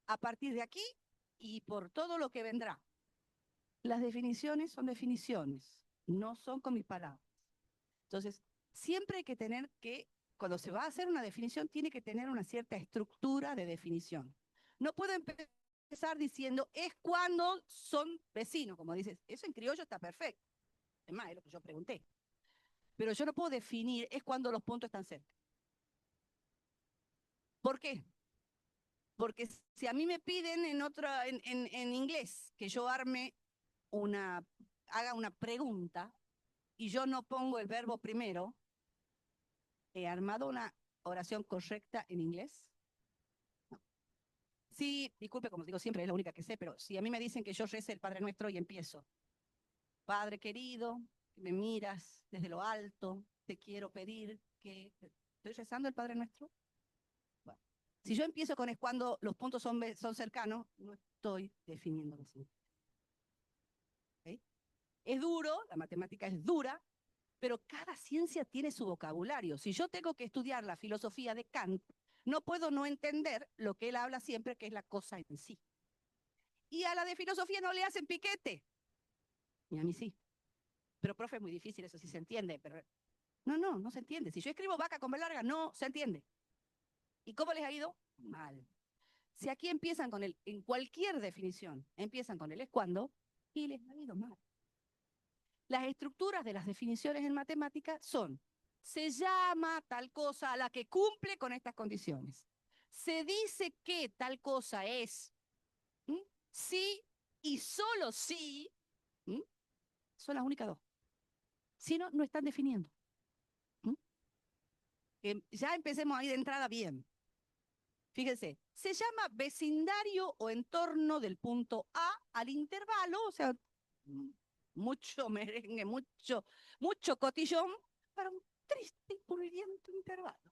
A partir de aquí y por todo lo que vendrá. Las definiciones son definiciones, no son con mis palabras. Entonces, siempre hay que tener que, cuando se va a hacer una definición, tiene que tener una cierta estructura de definición. No puedo empezar diciendo, es cuando son vecinos, como dices, eso en criollo está perfecto. Es más, es lo que yo pregunté. Pero yo no puedo definir, es cuando los puntos están cerca. ¿Por qué? Porque si a mí me piden en inglés que yo haga una pregunta y yo no pongo el verbo primero, ¿he armado una oración correcta en inglés? No. Sí, disculpe, como digo siempre, es la única que sé, pero si a mí me dicen que yo rece el Padre Nuestro y empiezo, Padre querido, me miras desde lo alto, te quiero pedir que... ¿Estoy rezando el Padre Nuestro? Bueno, si yo empiezo con es cuando los puntos son cercanos, no estoy definiendo los signos. ¿Okay? Es duro, la matemática es dura, pero cada ciencia tiene su vocabulario. Si yo tengo que estudiar la filosofía de Kant, no puedo no entender lo que él habla siempre, que es la cosa en sí. Y a la de filosofía no le hacen piquete. Y a mí sí. Pero, profe, es muy difícil, eso sí se entiende. Pero... no se entiende. Si yo escribo vaca con B larga, no se entiende. ¿Y cómo les ha ido? Mal. Si aquí empiezan con en cualquier definición, empiezan con el es cuando, y les ha ido mal. Las estructuras de las definiciones en matemática son, se llama tal cosa a la que cumple con estas condiciones. Se dice que tal cosa es sí y solo sí, son las únicas dos. Si no, no están definiendo. Ya empecemos ahí de entrada bien. Fíjense, se llama vecindario o entorno del punto A al intervalo, o sea, mucho merengue, mucho cotillón para un triste y pulviento intervalo.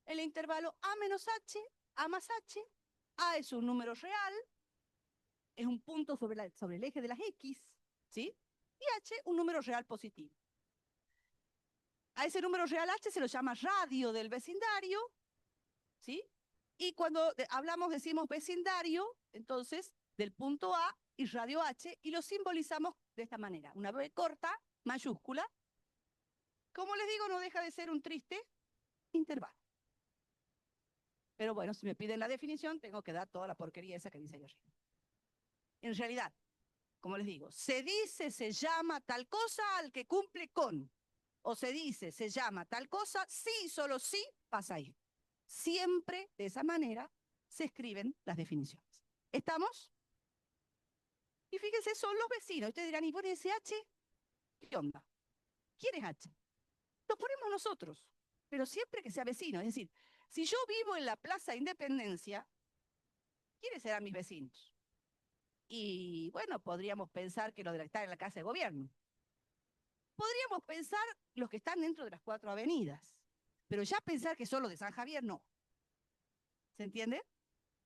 El intervalo A menos H, A más H, A es un número real, es un punto sobre el eje de las X, ¿sí? Y H, un número real positivo. A ese número real H se lo llama radio del vecindario, ¿sí? Y cuando hablamos, decimos vecindario, entonces, del punto A y radio H, y lo simbolizamos de esta manera. Una B corta, mayúscula. Como les digo, no deja de ser un triste intervalo. Pero bueno, si me piden la definición, tengo que dar toda la porquería esa que dice ahí arriba. En realidad, como les digo, se dice, se llama tal cosa al que cumple con. O se dice, se llama tal cosa, sí, solo sí, pasa ahí. Siempre de esa manera se escriben las definiciones. ¿Estamos? Y fíjense, son los vecinos. Ustedes dirán, ¿y por ese H? ¿Qué onda? ¿Quién es H? Lo ponemos nosotros, pero siempre que sea vecino. Es decir, si yo vivo en la Plaza Independencia, ¿quiénes serán mis vecinos? Y bueno, podríamos pensar que los de estar en la casa de gobierno. Podríamos pensar los que están dentro de las 4 avenidas. Pero ya pensar que son los de San Javier, no. ¿Se entiende?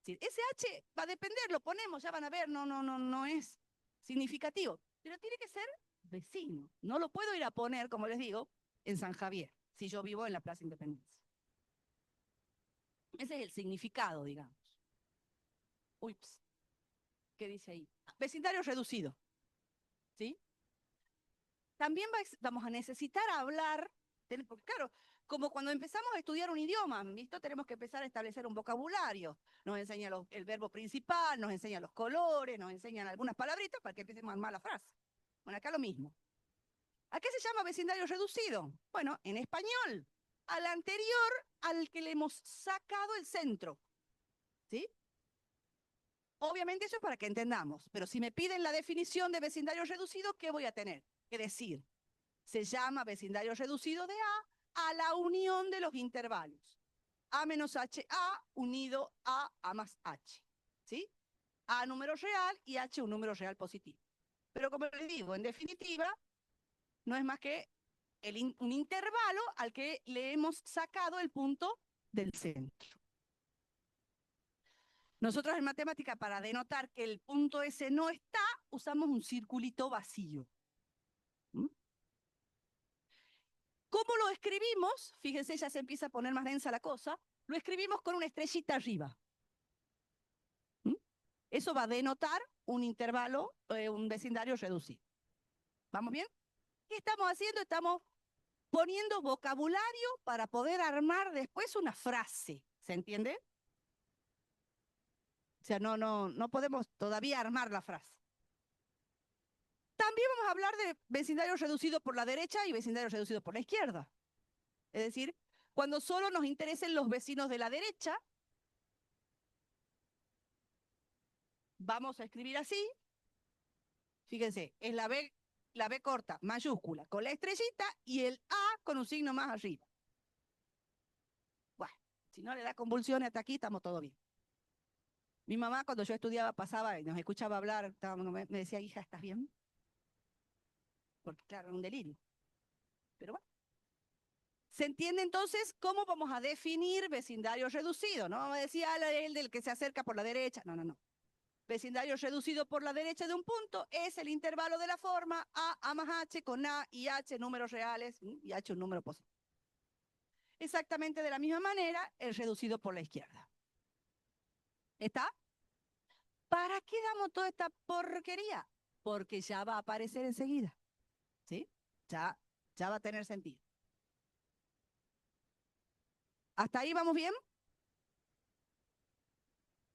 Sí, ese H va a depender, lo ponemos, ya van a ver, no es significativo. Pero tiene que ser vecino. No lo puedo ir a poner, como les digo, en San Javier, si yo vivo en la Plaza Independencia. Ese es el significado, digamos. Ups, ¿qué dice ahí? Vecindario reducido, ¿sí? También vamos a necesitar hablar, porque claro, como cuando empezamos a estudiar un idioma, ¿visto? Tenemos que empezar a establecer un vocabulario. Nos enseña el verbo principal, nos enseña los colores, nos enseñan algunas palabritas para que empecemos a armar la frase. Bueno, acá lo mismo. ¿A qué se llama vecindario reducido? Bueno, en español, al anterior al que le hemos sacado el centro, ¿sí? Obviamente eso es para que entendamos, pero si me piden la definición de vecindario reducido, ¿qué voy a tener que decir? Se llama vecindario reducido de A la unión de los intervalos. A menos HA unido a A más H. ¿Sí? A número real y H un número real positivo. Pero como les digo, en definitiva, no es más que un intervalo al que le hemos sacado el punto del centro. Nosotros en matemática, para denotar que el punto ese no está, usamos un circulito vacío. ¿Mm? ¿Cómo lo escribimos? Fíjense, ya se empieza a poner más densa la cosa. Lo escribimos con una estrellita arriba. ¿Mm? Eso va a denotar un intervalo, un vecindario reducido. ¿Vamos bien? ¿Qué estamos haciendo? Estamos poniendo vocabulario para poder armar después una frase. ¿Se entiende? O sea, no podemos todavía armar la frase. También vamos a hablar de vecindario reducido por la derecha y vecindario reducido por la izquierda. Es decir, cuando solo nos interesen los vecinos de la derecha, vamos a escribir así. Fíjense, es la B corta, mayúscula, con la estrellita y el A con un signo más arriba. Bueno, si no le da convulsiones hasta aquí, estamos todo bien. Mi mamá, cuando yo estudiaba, pasaba y nos escuchaba hablar, me decía, hija, ¿estás bien? Porque claro, era un delirio. Pero bueno. ¿Se entiende entonces cómo vamos a definir vecindario reducido? No vamos a decir, el del que se acerca por la derecha. No. Vecindario reducido por la derecha de un punto es el intervalo de la forma A más H con A y H números reales y H un número positivo. Exactamente de la misma manera, el reducido por la izquierda. ¿Está? ¿Para qué damos toda esta porquería? Porque ya va a aparecer enseguida. ¿Sí? Ya va a tener sentido. ¿Hasta ahí vamos bien?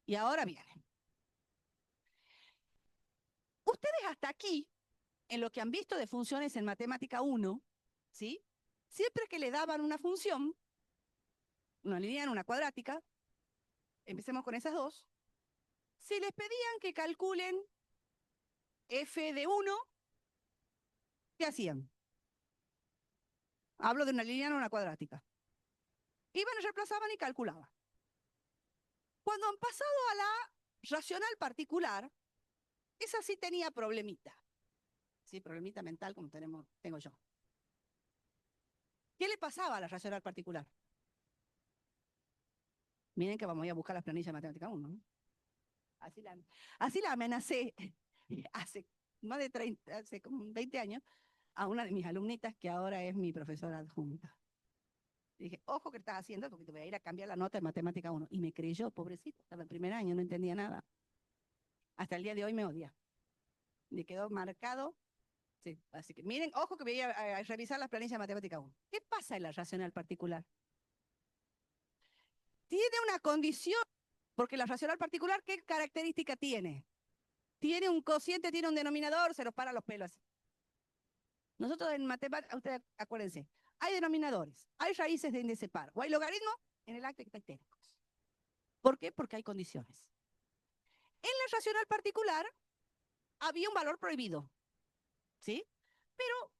Y ahora viene. Ustedes hasta aquí, en lo que han visto de funciones en matemática 1, ¿sí? Siempre que le daban una función, una lineal, una cuadrática, empecemos con esas dos, si les pedían que calculen f de 1, ¿qué hacían? Hablo de una lineal o una cuadrática. Iban y reemplazaban y calculaban. Cuando han pasado a la racional particular, esa sí tenía problemita. Sí, problemita mental como tengo yo. ¿Qué le pasaba a la racional particular? Miren que vamos a buscar las planillas de matemática 1, ¿no? Así la, así la amenacé hace más de 30, hace como 20 años, a una de mis alumnitas que ahora es mi profesora adjunta. Le dije, ojo que estás haciendo porque te voy a ir a cambiar la nota de matemática 1. Y me creyó, pobrecito, estaba en primer año, no entendía nada. Hasta el día de hoy me odia. Le quedó marcado. Sí, así que miren, ojo que voy a revisar las planillas de matemática 1. ¿Qué pasa en la racional particular? Tiene una condición, porque la racional particular, ¿qué característica tiene? Tiene un cociente, tiene un denominador, se los para los pelos. Nosotros en matemáticas, ustedes acuérdense, hay denominadores, hay raíces de índice par, o hay logaritmos en el acto entéricos. ¿Por qué? Porque hay condiciones. En la racional particular había un valor prohibido, ¿sí? Pero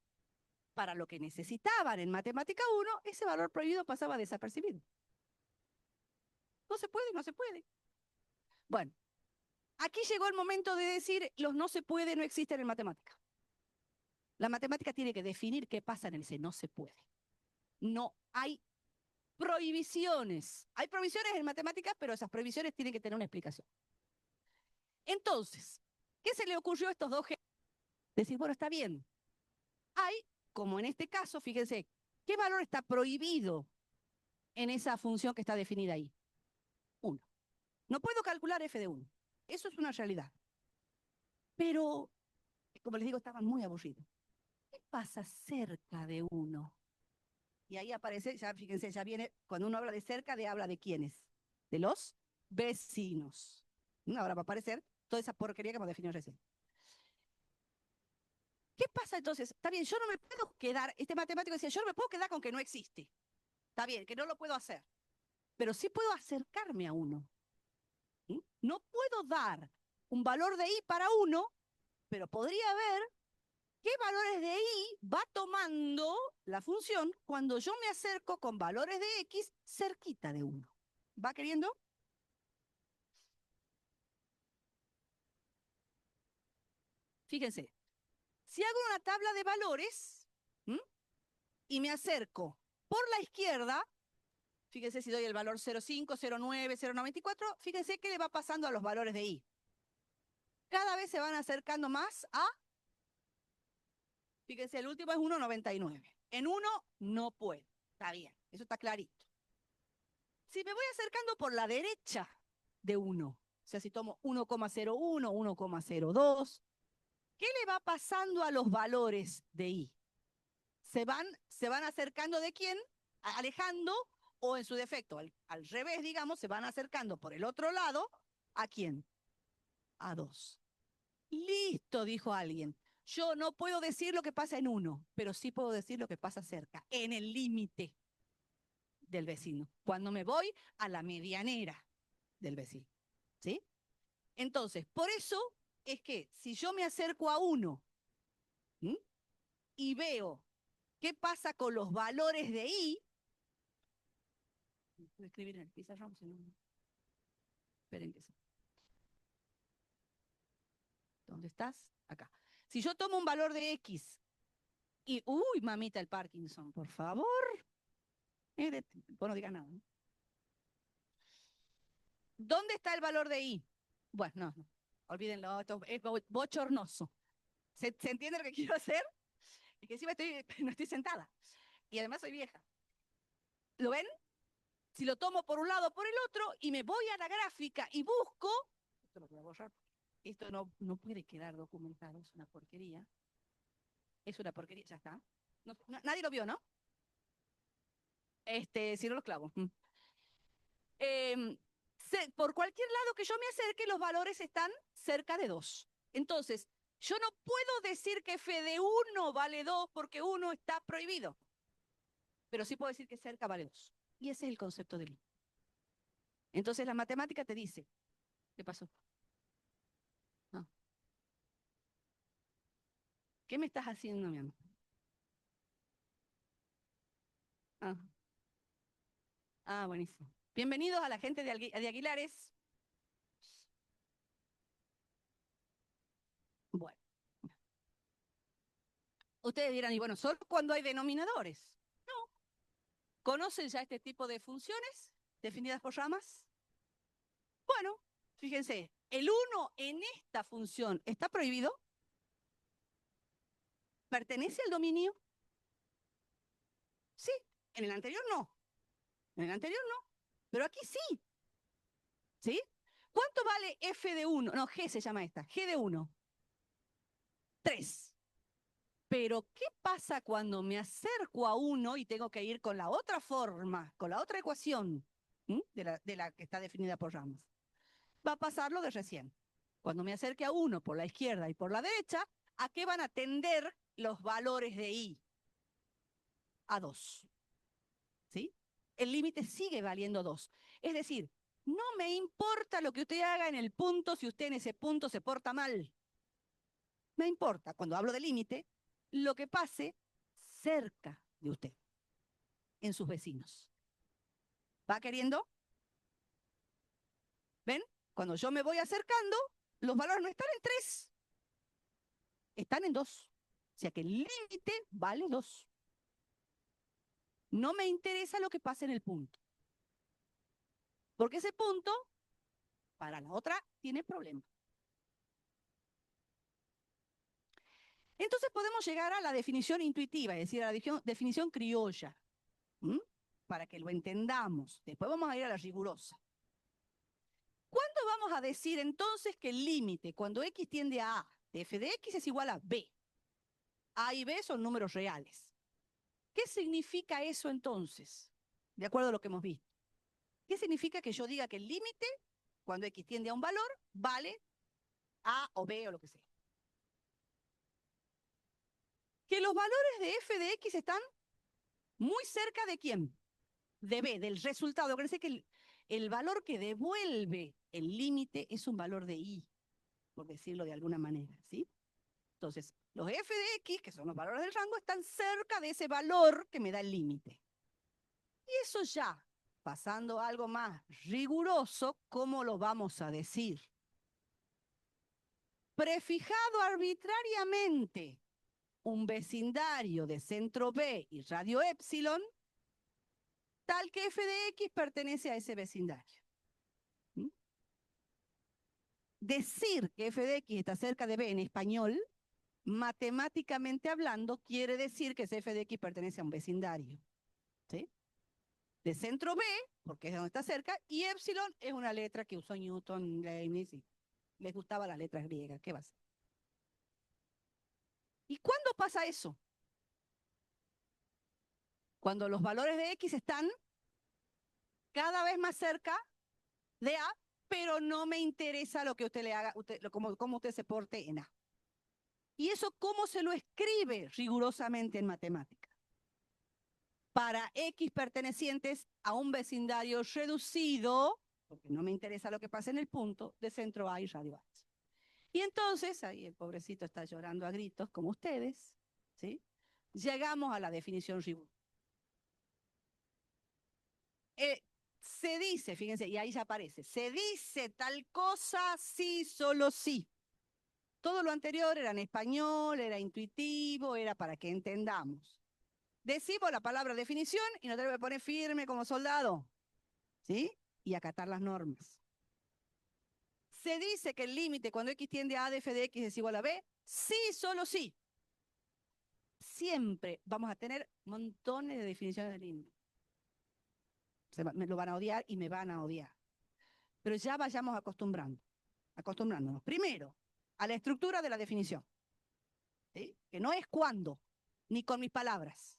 para lo que necesitaban en matemática 1, ese valor prohibido pasaba desapercibido. No se puede, no se puede. Bueno, aquí llegó el momento de decir los no se puede no existen en matemática. La matemática tiene que definir qué pasa en ese no se puede. No hay prohibiciones. Hay prohibiciones en matemáticas, pero esas prohibiciones tienen que tener una explicación. Entonces, ¿qué se le ocurrió a estos dos genios? Decir, bueno, está bien. Hay, como en este caso, fíjense, ¿qué valor está prohibido en esa función que está definida ahí? 1. No puedo calcular f de 1. Eso es una realidad. Pero, como les digo, estaban muy aburridos. ¿Qué pasa cerca de 1? Y ahí aparece, ya fíjense, ya viene, cuando uno habla de cerca, habla de quiénes, de los vecinos. Ahora va a aparecer toda esa porquería que hemos definido recién. ¿Qué pasa entonces? Está bien, yo no me puedo quedar, este matemático decía, yo no me puedo quedar con que no existe. Está bien, que no lo puedo hacer, pero sí puedo acercarme a 1. No puedo dar un valor de i para 1, pero podría ver qué valores de i va tomando la función cuando yo me acerco con valores de x cerquita de 1. ¿Va queriendo? Fíjense, si hago una tabla de valores y me acerco por la izquierda, fíjense si doy el valor 0,5, 0,9, 0,94, fíjense qué le va pasando a los valores de i. Cada vez se van acercando más a, fíjense, el último es 1,99. En 1 no puedo. Está bien, eso está clarito. Si me voy acercando por la derecha de 1, o sea, si tomo 1,01, 1,02, ¿qué le va pasando a los valores de i? Se van acercando de quién, alejando, o en su defecto, al revés, digamos, se van acercando por el otro lado, ¿a quién? A 2. Listo, dijo alguien. Yo no puedo decir lo que pasa en 1, pero sí puedo decir lo que pasa cerca, en el límite del vecino, cuando me voy a la medianera del vecino. ¿Sí? Entonces, por eso es que si yo me acerco a 1 y veo qué pasa con los valores de i, voy a escribir en el pizarrón, si no, esperen que se... ¿Dónde estás? Acá. Si yo tomo un valor de x y, uy, mamita, el Parkinson, por favor. Vos no digas nada, ¿no? ¿Dónde está el valor de i? Bueno, no. Olvídenlo, esto es bochornoso. ¿Se entiende lo que quiero hacer? Es que encima no estoy sentada. Y además soy vieja. ¿Lo ven? Si lo tomo por un lado o por el otro y me voy a la gráfica y busco, esto lo voy a borrar, esto no puede quedar documentado, es una porquería. Es una porquería, ya está. Nadie lo vio, ¿no? Si no los clavo. Por cualquier lado que yo me acerque, los valores están cerca de 2. Entonces, yo no puedo decir que f de 1 vale 2 porque 1 está prohibido. Pero sí puedo decir que cerca vale 2. Y ese es el concepto del i. Entonces, la matemática te dice, ¿qué pasó? No. ¿Qué me estás haciendo, mi amor? Ah, buenísimo. Bienvenidos a la gente de Aguilares. Bueno. Ustedes dirán, y bueno, solo cuando hay denominadores. No. ¿Conocen ya este tipo de funciones definidas por ramas? Bueno, fíjense, ¿El 1 en esta función está prohibido? ¿Pertenece al dominio? Sí, en el anterior no. En el anterior no, pero aquí sí. ¿Sí? ¿Cuánto vale f de 1? No, g se llama esta, g de 1. 3. Pero, ¿qué pasa cuando me acerco a 1 y tengo que ir con la otra forma, con la otra ecuación de la que está definida por Ramos? Va a pasar lo de recién. Cuando me acerque a 1 por la izquierda y por la derecha, ¿a qué van a tender los valores de i? A 2. ¿Sí? El límite sigue valiendo 2. Es decir, no me importa lo que usted haga en el punto si usted en ese punto se porta mal. Me importa, cuando hablo de límite, lo que pase cerca de usted, en sus vecinos. ¿Va queriendo? ¿Ven? Cuando yo me voy acercando, los valores no están en 3, están en 2. O sea que el límite vale 2. No me interesa lo que pase en el punto. Porque ese punto, para la otra, tiene problema. Entonces podemos llegar a la definición intuitiva, es decir, a la definición criolla, para que lo entendamos. Después vamos a ir a la rigurosa. ¿Cuándo vamos a decir entonces que el límite, cuando x tiende a a, de f de x es igual a b? A y b son números reales. ¿Qué significa eso entonces? De acuerdo a lo que hemos visto. ¿Qué significa que yo diga que el límite, cuando x tiende a un valor, vale a o b o lo que sea? Que los valores de f de x están muy cerca de ¿quién? De b, del resultado. Quiere decir que el valor que devuelve el límite es un valor de i, por decirlo de alguna manera, ¿sí? Entonces, los f de x, que son los valores del rango, están cerca de ese valor que me da el límite. Y eso ya, pasando a algo más riguroso, ¿cómo lo vamos a decir? Prefijado arbitrariamente un vecindario de centro B y radio epsilon, tal que f de x pertenece a ese vecindario. Decir que f de x está cerca de b en español, matemáticamente hablando, quiere decir que ese f de x pertenece a un vecindario. ¿Sí? De centro B, porque es donde está cerca, y epsilon es una letra que usó Newton, Leibniz, y les gustaba las letras griegas. ¿Qué va a ser? ¿Y cuándo pasa eso? Cuando los valores de x están cada vez más cerca de a, pero no me interesa lo que usted le haga, cómo usted se porte en a. ¿Y eso cómo se lo escribe rigurosamente en matemática? Para x pertenecientes a un vecindario reducido, porque no me interesa lo que pasa en el punto, de centro A y radio H. Y entonces, ahí el pobrecito está llorando a gritos, como ustedes, ¿sí? Llegamos a la definición rigurosa. Se dice, fíjense, y ahí ya aparece, se dice tal cosa sí, solo sí. Todo lo anterior era en español, era intuitivo, era para que entendamos. Decimos la palabra definición y nos tenemos que poner firme como soldado, ¿sí? Y acatar las normas. Se dice que el límite cuando x tiende a de f de x es igual a b, sí, solo sí. Siempre vamos a tener montones de definiciones de límite. Me lo van a odiar y me van a odiar. Pero ya vayamos acostumbrándonos. Primero, a la estructura de la definición, ¿sí? Que no es cuándo, ni con mis palabras.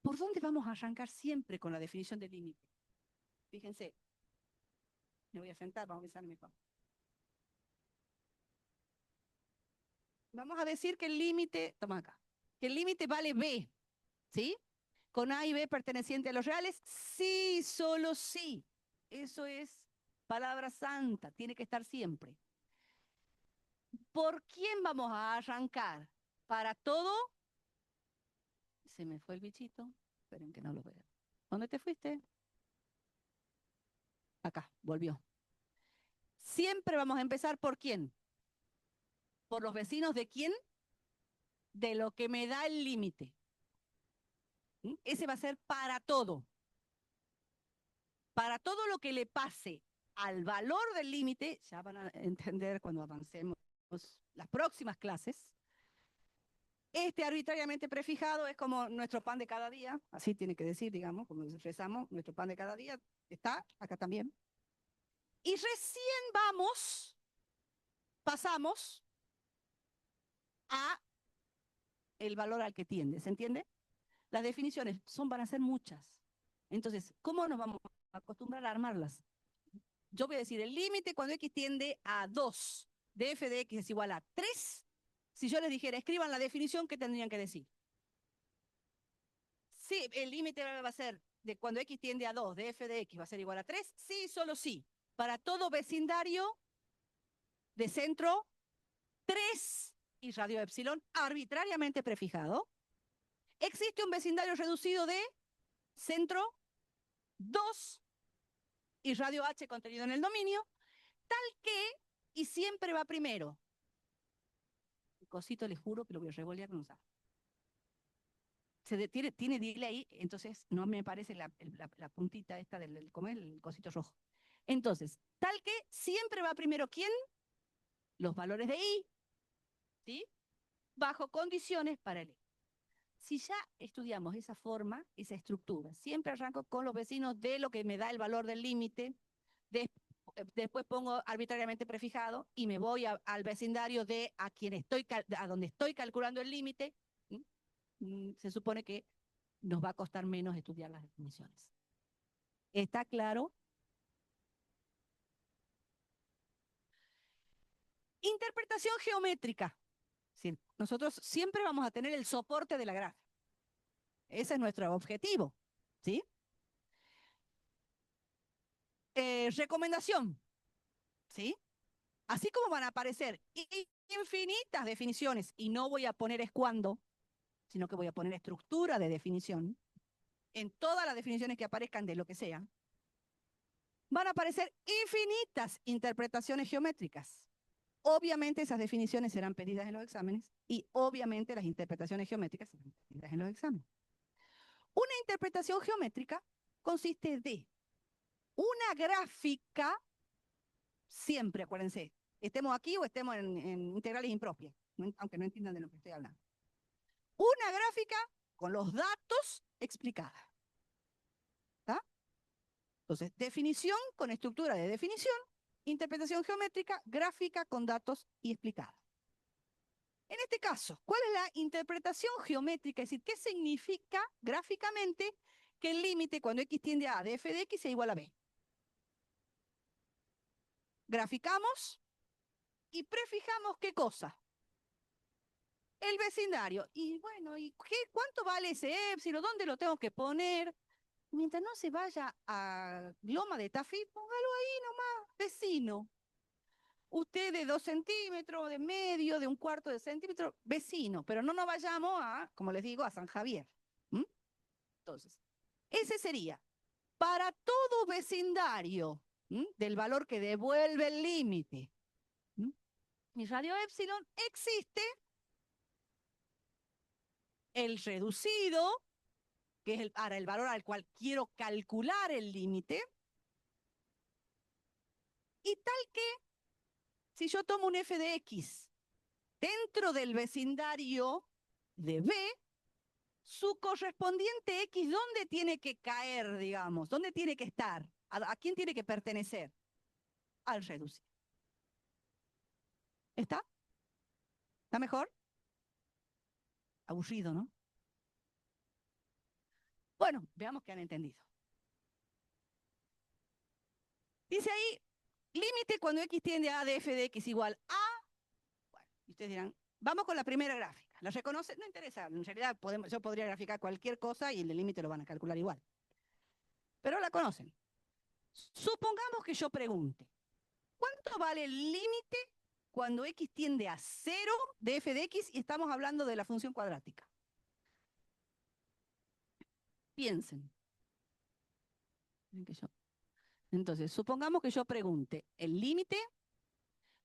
¿Por dónde vamos a arrancar siempre con la definición de límite? Fíjense, me voy a sentar, vamos a pensar mejor. Vamos a decir que el límite, toma acá, que el límite vale b, ¿sí? Con a y b perteneciente a los reales, sí, solo sí. Eso es palabra santa, tiene que estar siempre. ¿Por quién vamos a arrancar? ¿Para todo? Se me fue el bichito. Esperen que no lo vea. ¿Dónde te fuiste? Acá, volvió. Siempre vamos a empezar por quién. ¿Por los vecinos de quién? De lo que me da el límite. Ese va a ser para todo. Para todo lo que le pase al valor del límite, ya van a entender cuando avancemos las próximas clases. Este arbitrariamente prefijado es como nuestro pan de cada día, así tiene que decir, digamos, como rezamos, nuestro pan de cada día está acá también. Y recién pasamos a el valor al que tiende, ¿se entiende? Las definiciones van a ser muchas. Entonces, ¿cómo nos vamos a acostumbrar a armarlas? Yo voy a decir, el límite cuando x tiende a 2 de f de x es igual a 3. Si yo les dijera, escriban la definición, ¿qué tendrían que decir? Sí, el límite va a ser de cuando x tiende a 2 de f de x va a ser igual a 3. Sí, solo sí. Para todo vecindario de centro 3 y radio epsilon arbitrariamente prefijado, existe un vecindario reducido de centro 2 y radio h contenido en el dominio, tal que, y siempre va primero. El cosito les juro que lo voy a revolear con un sapo. Tiene delay, entonces no me parece la puntita esta ¿cómo es? El cosito rojo. Entonces, tal que siempre va primero ¿quién? Los valores de I, ¿sí? Bajo condiciones para el I. Si ya estudiamos esa forma, esa estructura, siempre arranco con los vecinos de lo que me da el valor del límite, después pongo arbitrariamente prefijado y me voy al vecindario de a donde estoy calculando el límite. Se supone que nos va a costar menos estudiar las definiciones. ¿Está claro? Interpretación geométrica. Sí, nosotros siempre vamos a tener el soporte de la gráfica. Ese es nuestro objetivo. ¿Sí? Recomendación. ¿Sí? Así como van a aparecer infinitas definiciones, y no voy a poner es cuándo, sino que voy a poner estructura de definición, en todas las definiciones que aparezcan de lo que sea, van a aparecer infinitas interpretaciones geométricas. Obviamente esas definiciones serán pedidas en los exámenes y obviamente las interpretaciones geométricas serán pedidas en los exámenes. Una interpretación geométrica consiste de una gráfica, siempre acuérdense, estemos aquí o estemos en integrales impropias, aunque no entiendan de lo que estoy hablando. Una gráfica con los datos explicada. ¿Está? Entonces, definición con estructura de definición, interpretación geométrica, gráfica con datos y explicada. En este caso, ¿cuál es la interpretación geométrica? Es decir, ¿qué significa gráficamente que el límite cuando x tiende a de f de x sea igual a b? Graficamos y prefijamos ¿qué cosa? El vecindario. Y bueno, ¿cuánto vale ese épsilon? ¿Dónde lo tengo que poner? Mientras no se vaya a Loma de Tafí, póngalo ahí nomás, vecino. Usted de 2 centímetros, de medio, de 1/4 de centímetro, vecino, pero no nos vayamos a, como les digo, a San Javier. ¿Mm? Entonces, ese sería, para todo vecindario del valor que devuelve el límite, mi radio epsilon existe el reducido, que es para el valor al cual quiero calcular el límite, y tal que si yo tomo un f de x dentro del vecindario de B, su correspondiente X, ¿dónde tiene que caer, digamos? ¿Dónde tiene que estar? ¿A quién tiene que pertenecer? Al reducido. ¿Está? ¿Está mejor? Aburrido, ¿no? Bueno, veamos qué han entendido. Dice ahí, límite cuando x tiende a de f de x igual a... Bueno, ustedes dirán, vamos con la primera gráfica. ¿La reconoce? No interesa, en realidad yo podría graficar cualquier cosa y el límite lo van a calcular igual. Pero la conocen. Supongamos que yo pregunte, ¿cuánto vale el límite cuando x tiende a 0 de f de x y estamos hablando de la función cuadrática? Piensen. Entonces, supongamos que yo pregunte el límite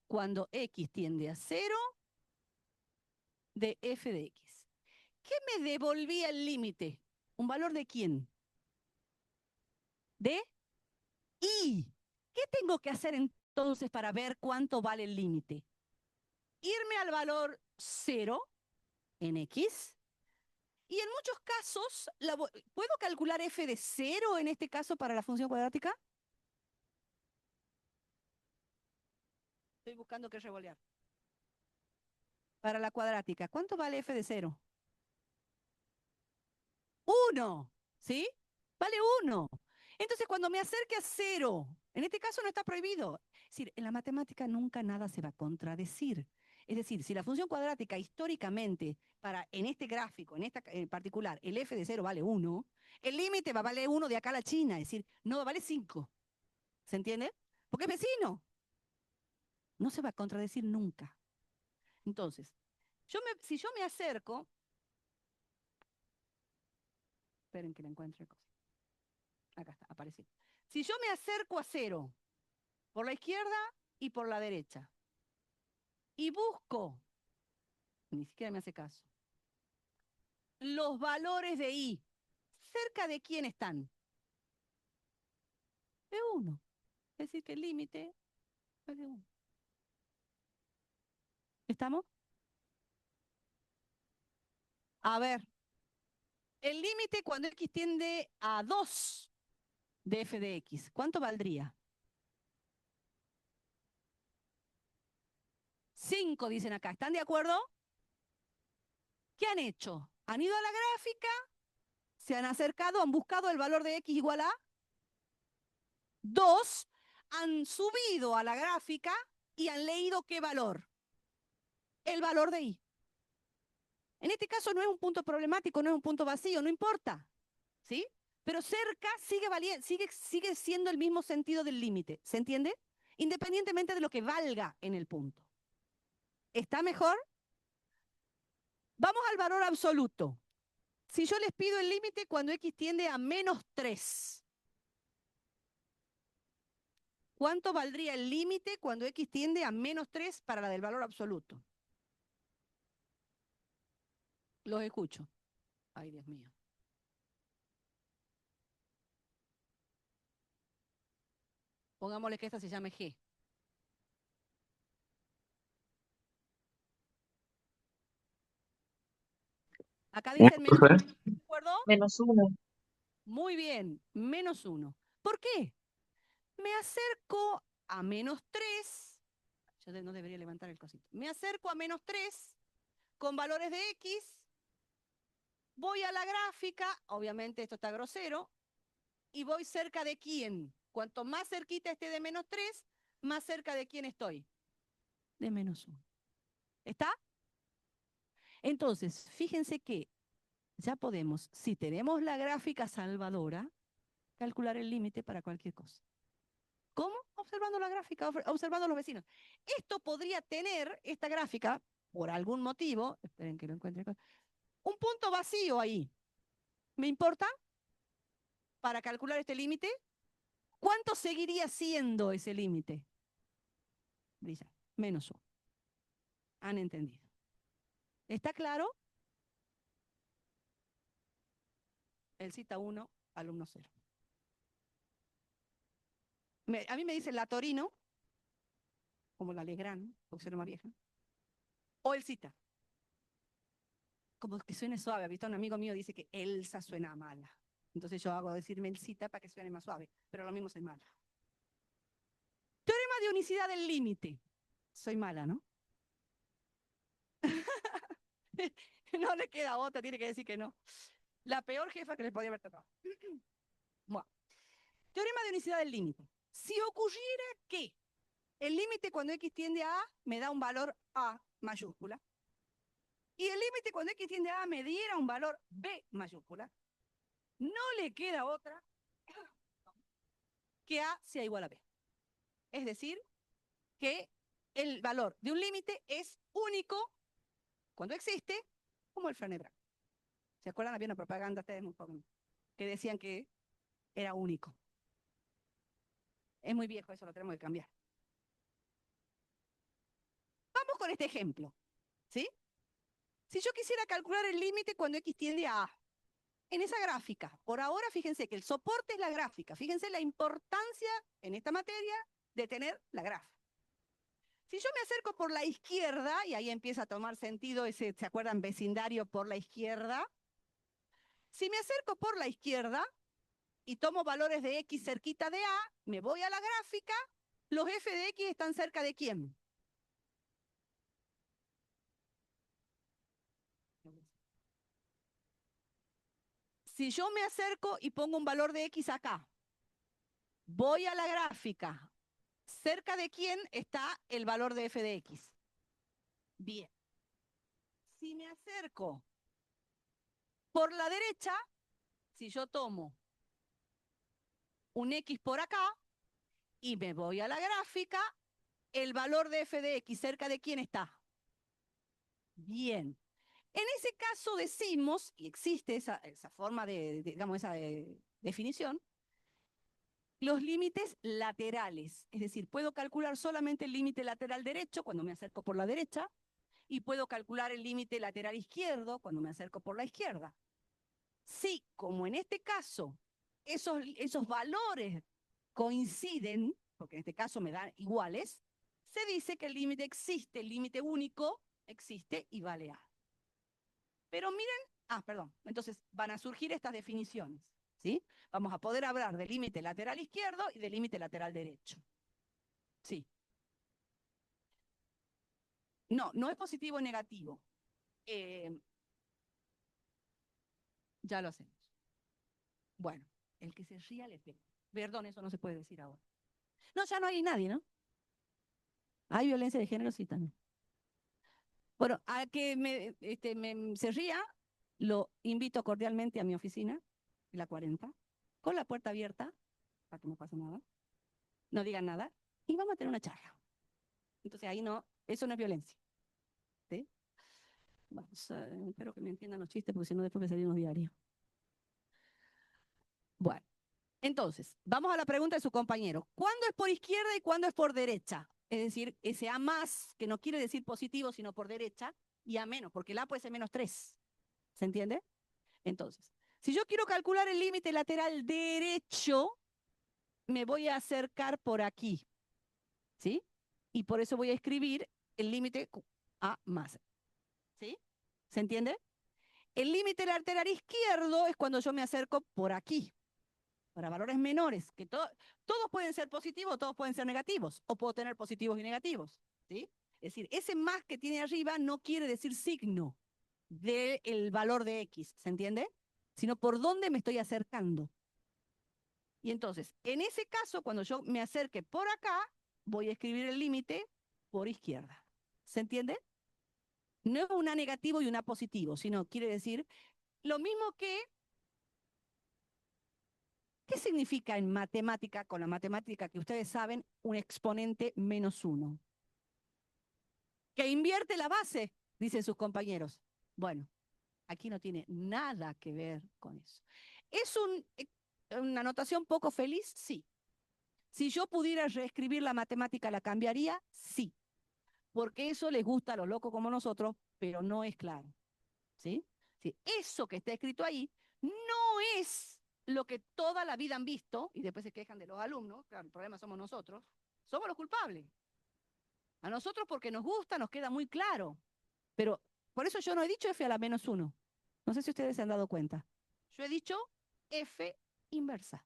cuando x tiende a 0 de f de x. ¿Qué me devolvía el límite? ¿Un valor de quién? De y. ¿Qué tengo que hacer entonces para ver cuánto vale el límite? Irme al valor 0 en X. Y en muchos casos, ¿puedo calcular f de 0 en este caso para la función cuadrática? Estoy buscando qué revolear. Para la cuadrática, ¿cuánto vale f de 0? 1, ¿sí? Vale 1. Entonces, cuando me acerque a 0, en este caso no está prohibido. Es decir, en la matemática nunca nada se va a contradecir. Es decir, si la función cuadrática históricamente, en este gráfico, en particular, el f de 0 vale 1, el límite va a valer 1 de acá a la China, es decir, no va a valer 5. ¿Se entiende? Porque es vecino. No se va a contradecir nunca. Entonces, si yo me acerco, esperen que la encuentre. Acá está, apareció. Si yo me acerco a 0, por la izquierda y por la derecha, y busco, ni siquiera me hace caso, los valores de I, ¿cerca de quién están? De 1. Es decir, que el límite es de 1. ¿Estamos? A ver, el límite cuando X tiende a 2 de f de X, ¿cuánto valdría? 5 dicen acá. ¿Están de acuerdo? ¿Qué han hecho? Han ido a la gráfica, se han acercado, han buscado el valor de X igual a 2, han subido a la gráfica y han leído ¿qué valor? El valor de I. En este caso no es un punto problemático, no es un punto vacío, no importa, ¿sí? Pero cerca sigue siendo el mismo sentido del límite, ¿se entiende? Independientemente de lo que valga en el punto. ¿Está mejor? Vamos al valor absoluto. Si yo les pido el límite cuando X tiende a menos 3, ¿cuánto valdría el límite cuando X tiende a menos 3 para la del valor absoluto? Los escucho. Ay, Dios mío. Pongámosle que esta se llame G. Acá dicen menos 1. ¿De acuerdo? -1. Muy bien, menos 1. ¿Por qué? Me acerco a menos 3. Yo no debería levantar el cosito. Me acerco a menos 3 con valores de X. Voy a la gráfica, obviamente esto está grosero, y voy cerca de quién. Cuanto más cerquita esté de menos 3, más cerca de quién estoy. De menos 1. ¿Está? Entonces, fíjense que ya podemos, si tenemos la gráfica salvadora, calcular el límite para cualquier cosa. ¿Cómo? Observando la gráfica, observando los vecinos. Esto podría tener, esta gráfica, por algún motivo, esperen que lo encuentre, un punto vacío ahí. ¿Me importa? Para calcular este límite, ¿cuánto seguiría siendo ese límite? Brilla, menos 1. ¿Han entendido? ¿Está claro? El cita 1, alumno 0. A mí me dicen la Torino, como la Legrand, porque soy la más vieja, o el cita. Como que suene suave. ¿Ha visto? Un amigo mío dice que Elsa suena mala. Entonces yo hago decirme el cita para que suene más suave, pero lo mismo soy mala. Teorema de unicidad del límite. Soy mala, ¿no? No le queda otra, tiene que decir que no. La peor jefa que le podía haber tocado. Bueno. Teorema de unicidad del límite. Si ocurriera que el límite cuando X tiende a A me da un valor A mayúscula, y el límite cuando X tiende a A me diera un valor B mayúscula, no le queda otra que A sea igual a B. Es decir, que el valor de un límite es único cuando existe, como el Franebra. ¿Se acuerdan? Había una propaganda, ustedes muy jóvenes, que decían que era único. Es muy viejo, eso lo tenemos que cambiar. Vamos con este ejemplo, ¿sí? Si yo quisiera calcular el límite cuando X tiende a A, en esa gráfica. Por ahora, fíjense que el soporte es la gráfica. Fíjense la importancia en esta materia de tener la gráfica. Si yo me acerco por la izquierda, y ahí empieza a tomar sentido ese, ¿se acuerdan? Vecindario por la izquierda. Si me acerco por la izquierda y tomo valores de X cerquita de A, me voy a la gráfica, los f de X están cerca de ¿quién? Si yo me acerco y pongo un valor de X acá, voy a la gráfica, ¿cerca de quién está el valor de f de X? Bien. Si me acerco por la derecha, si yo tomo un X por acá y me voy a la gráfica, el valor de f de X, ¿cerca de quién está? Bien. En ese caso decimos, y existe esa forma digamos, esa definición, los límites laterales. Es decir, puedo calcular solamente el límite lateral derecho cuando me acerco por la derecha y puedo calcular el límite lateral izquierdo cuando me acerco por la izquierda. Sí, como en este caso esos valores coinciden, porque en este caso me dan iguales, se dice que el límite existe, el límite único existe y vale A. Pero miren, perdón, entonces van a surgir estas definiciones, ¿sí? Vamos a poder hablar del límite lateral izquierdo y del límite lateral derecho. Sí. No, no es positivo o negativo. Eh, ya lo hacemos. Bueno, el que se ría le pega. Perdón, eso no se puede decir ahora. No, ya no hay nadie, ¿no? Hay violencia de género, sí, también. Bueno, a que se ría, lo invito cordialmente a mi oficina, la 40, con la puerta abierta, para que no pase nada, no digan nada, y vamos a tener una charla. Entonces ahí no, eso no es violencia. ¿Sí? Vamos, espero que me entiendan los chistes, porque si no después me salimos diarios. Bueno, entonces, vamos a la pregunta de su compañero. ¿Cuándo es por izquierda y cuándo es por derecha? Es decir, ese A más, que no quiere decir positivo, sino por derecha, y A menos, porque el A puede ser menos 3. ¿Se entiende? Entonces, si yo quiero calcular el límite lateral derecho, me voy a acercar por aquí, ¿sí? Y por eso voy a escribir el límite A más, ¿sí? ¿Se entiende? El límite lateral izquierdo es cuando yo me acerco por aquí, para valores menores, que todos pueden ser positivos, todos pueden ser negativos, o puedo tener positivos y negativos, ¿sí? Es decir, ese más que tiene arriba no quiere decir signo del valor de X, ¿se entiende? Sino por dónde me estoy acercando. Y entonces, en ese caso, cuando yo me acerque por acá, voy a escribir el límite por izquierda. ¿Se entiende? No es una negativo y una positivo, sino quiere decir lo mismo que, ¿qué significa en matemática, con la matemática que ustedes saben, un exponente menos uno? Que invierte la base, dicen sus compañeros. Bueno, aquí no tiene nada que ver con eso. ¿Es una notación poco feliz? Sí. Si yo pudiera reescribir la matemática, ¿la cambiaría? Sí. Porque eso les gusta a los locos como nosotros, pero no es claro. ¿Sí? Sí, eso que está escrito ahí no es lo que toda la vida han visto, y después se quejan de los alumnos, claro, el problema somos nosotros, somos los culpables. A nosotros porque nos gusta, nos queda muy claro. Pero por eso yo no he dicho f a la menos 1. No sé si ustedes se han dado cuenta. Yo he dicho f inversa.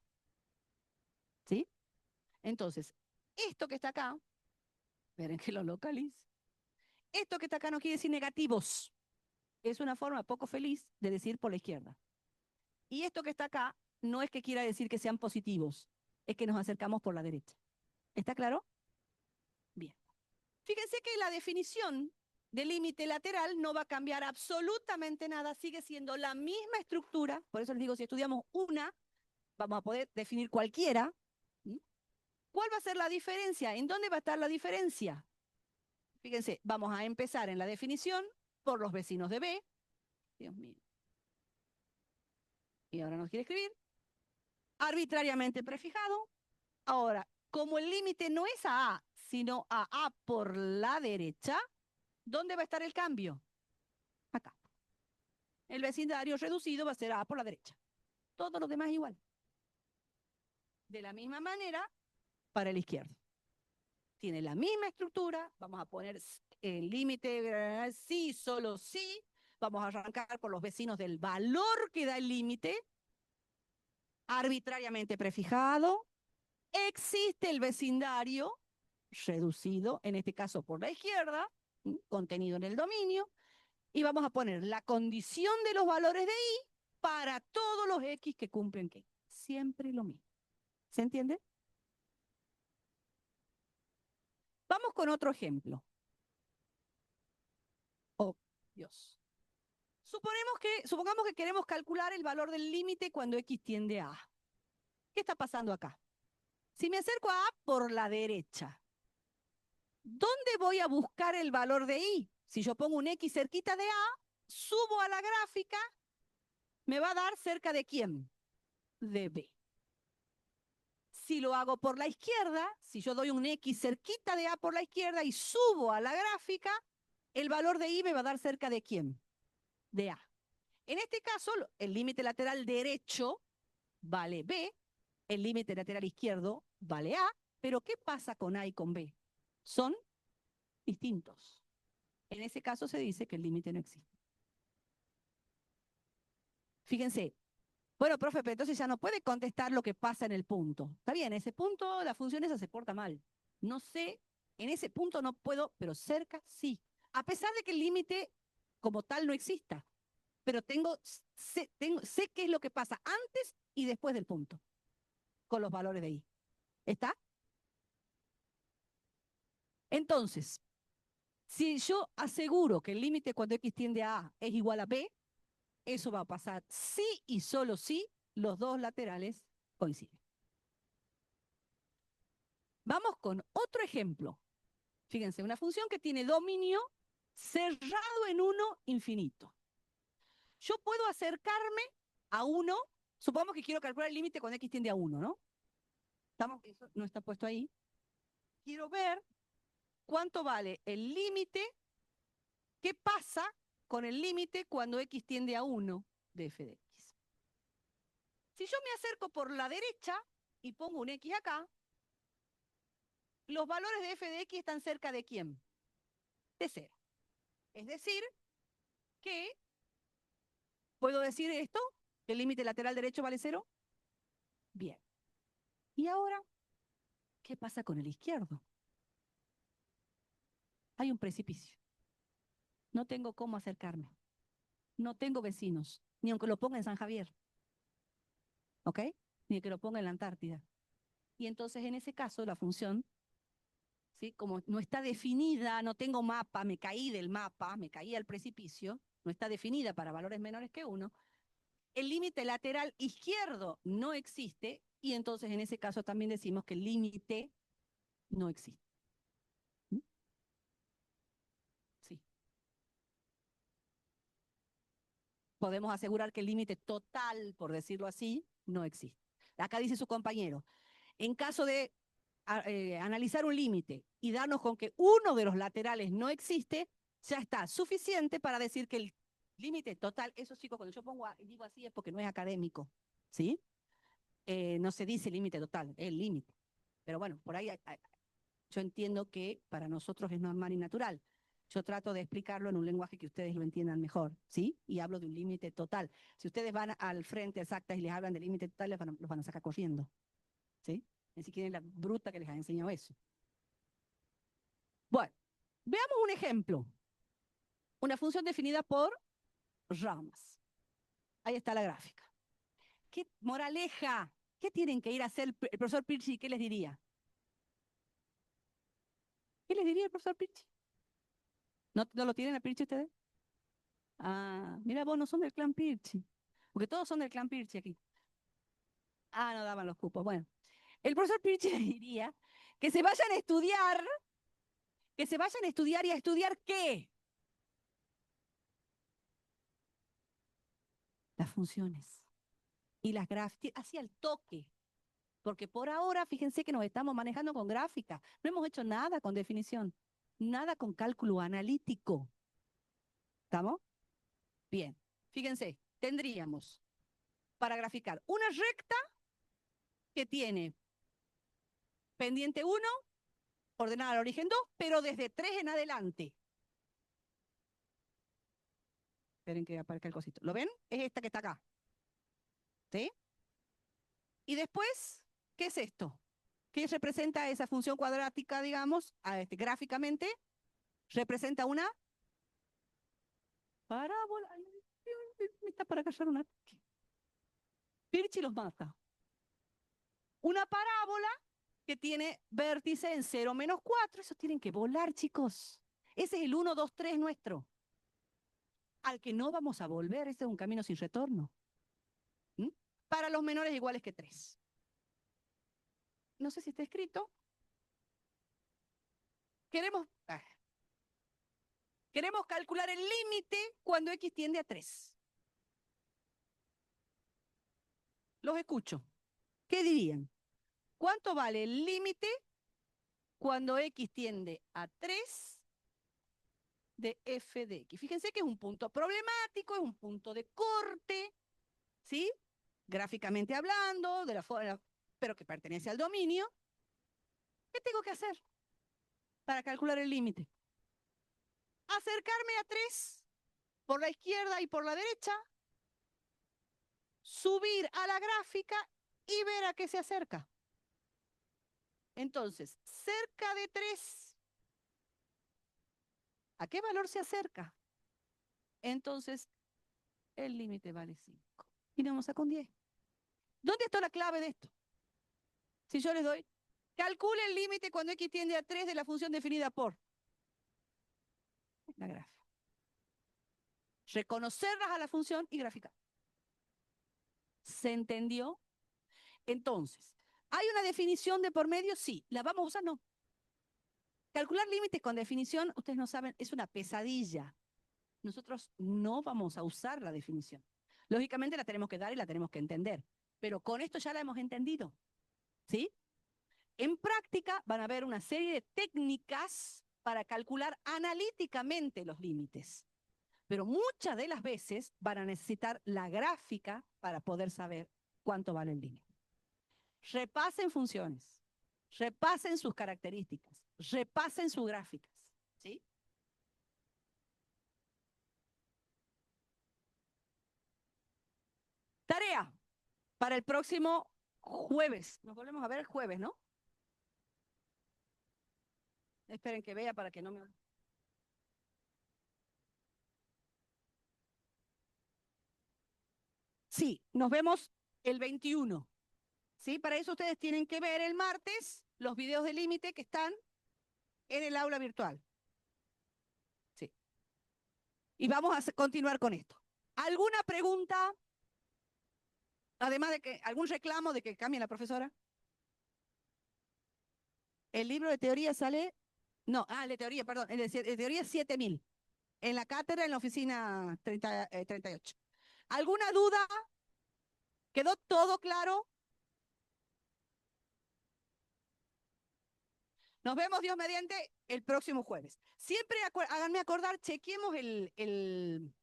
¿Sí? Entonces, esto que está acá, esperen que lo localice. Esto que está acá no quiere decir negativos. Es una forma poco feliz de decir por la izquierda. Y esto que está acá no es que quiera decir que sean positivos, es que nos acercamos por la derecha. ¿Está claro? Bien. Fíjense que la definición del límite lateral no va a cambiar absolutamente nada, sigue siendo la misma estructura, por eso les digo, si estudiamos una, vamos a poder definir cualquiera. ¿Cuál va a ser la diferencia? ¿En dónde va a estar la diferencia? Fíjense, vamos a empezar en la definición por los vecinos de B. Dios mío. Y ahora nos quiere escribir. Arbitrariamente prefijado. Ahora, como el límite no es a A, sino a A por la derecha, ¿dónde va a estar el cambio? Acá. el vecindario reducido va a ser A por la derecha. Todo lo demás igual. De la misma manera, para el izquierdo. Tiene la misma estructura, vamos a poner el límite, sí, solo sí. Vamos a arrancar por los vecinos del valor que da el límite, arbitrariamente prefijado. Existe el vecindario reducido, en este caso por la izquierda, contenido en el dominio, y vamos a poner la condición de los valores de I para todos los X que cumplen ¿qué? Siempre lo mismo. ¿Se entiende? Vamos con otro ejemplo. Oh, Dios. Supongamos que queremos calcular el valor del límite cuando X tiende a A. ¿Qué está pasando acá? Si me acerco a A por la derecha, ¿dónde voy a buscar el valor de I? Si yo pongo un X cerquita de A, subo a la gráfica, me va a dar cerca de ¿quién? De B. Si lo hago por la izquierda, si yo doy un X cerquita de A por la izquierda y subo a la gráfica, el valor de I me va a dar cerca de ¿quién? De A. En este caso, el límite lateral derecho vale B, el límite lateral izquierdo vale A, pero ¿qué pasa con A y con B? Son distintos. En ese caso se dice que el límite no existe. Fíjense, bueno, profe, pero entonces ya no puede contestar lo que pasa en el punto. Está bien, en ese punto la función esa se porta mal. No sé, en ese punto no puedo, pero cerca sí. A pesar de que el límite como tal no exista, pero sé qué es lo que pasa antes y después del punto, con los valores de I. ¿Está? Entonces, si yo aseguro que el límite cuando X tiende a A es igual a B, eso va a pasar sí y solo si los dos laterales coinciden. Vamos con otro ejemplo. Fíjense, una función que tiene dominio cerrado en 1 infinito. Yo puedo acercarme a 1, supongamos que quiero calcular el límite cuando X tiende a 1, ¿no? Eso no está puesto ahí. Quiero ver cuánto vale el límite, qué pasa con el límite cuando X tiende a 1 de f de X. Si yo me acerco por la derecha y pongo un X acá, los valores de f de X están cerca de ¿quién? De 0. Es decir, que ¿puedo decir esto? ¿Que el límite lateral derecho vale 0? Bien. ¿Y ahora qué pasa con el izquierdo? Hay un precipicio. No tengo cómo acercarme. No tengo vecinos, ni aunque lo ponga en San Javier. ¿Ok? Ni que lo ponga en la Antártida. Y entonces en ese caso la función, ¿sí? Como no está definida, no tengo mapa, me caí del mapa, me caí al precipicio, no está definida para valores menores que 1, el límite lateral izquierdo no existe y entonces en ese caso también decimos que el límite no existe. ¿Mm? Sí. Podemos asegurar que el límite total, por decirlo así, no existe. Acá dice su compañero, en caso de analizar un límite y darnos con que uno de los laterales no existe, ya está suficiente para decir que el límite total, eso chicos, cuando yo digo así es porque no es académico, ¿sí? No se dice límite total, es el límite. Pero bueno, por ahí yo entiendo que para nosotros es normal y natural. Yo trato de explicarlo en un lenguaje que ustedes lo entiendan mejor, ¿sí? Y hablo de un límite total. Si ustedes van al frente exactas y les hablan de límite total, los van a sacar corriendo, ¿sí? Ni siquiera es la bruta que les ha enseñado eso. Bueno, veamos un ejemplo. Una función definida por ramas. Ahí está la gráfica. ¿Qué moraleja? ¿Qué tienen que ir a hacer el profesor Pirchi? ¿Qué les diría? ¿Qué les diría el profesor Pirchi? ¿No lo tienen a Pirchi ustedes? Ah, mira, vos no son del clan Pirchi. Porque todos son del clan Pirchi aquí. Ah, no daban los cupos. Bueno, el profesor Pirchi les diría que se vayan a estudiar, que se vayan a estudiar y a estudiar ¿qué? Las funciones. Y las gráficas, así al toque. Porque por ahora, fíjense que nos estamos manejando con gráfica. No hemos hecho nada con definición, nada con cálculo analítico. ¿Estamos? Bien. Fíjense, tendríamos para graficar una recta que tiene pendiente 1, ordenada al origen 2, pero desde 3 en adelante. Esperen que aparezca el cosito. ¿Lo ven? Es esta que está acá. ¿Sí? Y después, ¿qué es esto? ¿Qué representa esa función cuadrática, digamos, gráficamente? Representa una parábola. Me está para callar una. Pirchi los mata. Una parábola que tiene vértice en 0, -4. Esos tienen que volar, chicos. Ese es el 1, 2, 3 nuestro. Al que no vamos a volver. Ese es un camino sin retorno. ¿Mm? Para los menores iguales que 3. No sé si está escrito. Queremos calcular el límite cuando x tiende a 3. Los escucho. ¿Qué dirían? ¿Cuánto vale el límite cuando x tiende a 3 de f de x? Fíjense que es un punto problemático, es un punto de corte, ¿sí? Gráficamente hablando, pero que pertenece al dominio. ¿Qué tengo que hacer para calcular el límite? Acercarme a 3 por la izquierda y por la derecha, subir a la gráfica y ver a qué se acerca. Entonces, cerca de 3, ¿a qué valor se acerca? Entonces, el límite vale 5. Y nos vamos a con 10. ¿Dónde está la clave de esto? Si yo les doy, calcule el límite cuando x tiende a 3 de la función definida por la gráfica. Reconocerlas a la función y graficar. ¿Se entendió? Entonces, ¿hay una definición de por medio? Sí. ¿La vamos a usar? No. Calcular límites con definición, ustedes no saben, es una pesadilla. Nosotros no vamos a usar la definición. Lógicamente la tenemos que dar y la tenemos que entender. Pero con esto ya la hemos entendido. ¿Sí? En práctica van a haber una serie de técnicas para calcular analíticamente los límites. Pero muchas de las veces van a necesitar la gráfica para poder saber cuánto vale el límite. Repasen funciones, repasen sus características, repasen sus gráficas. ¿Sí? Tarea para el próximo jueves. Nos volvemos a ver el jueves, ¿no? Esperen que vea para que no me olvide. Sí, nos vemos el 21. ¿Sí? Para eso ustedes tienen que ver el martes los videos de límite que están en el aula virtual. Sí. Y vamos a continuar con esto. ¿Alguna pregunta? Además de que, ¿algún reclamo de que cambie la profesora? El libro de teoría sale, no, de teoría, perdón, el de teoría 7.000. En la cátedra, en la oficina 38. ¿Alguna duda? ¿Quedó todo claro? Nos vemos, Dios mediante, el próximo jueves. Siempre háganme acordar, chequemos el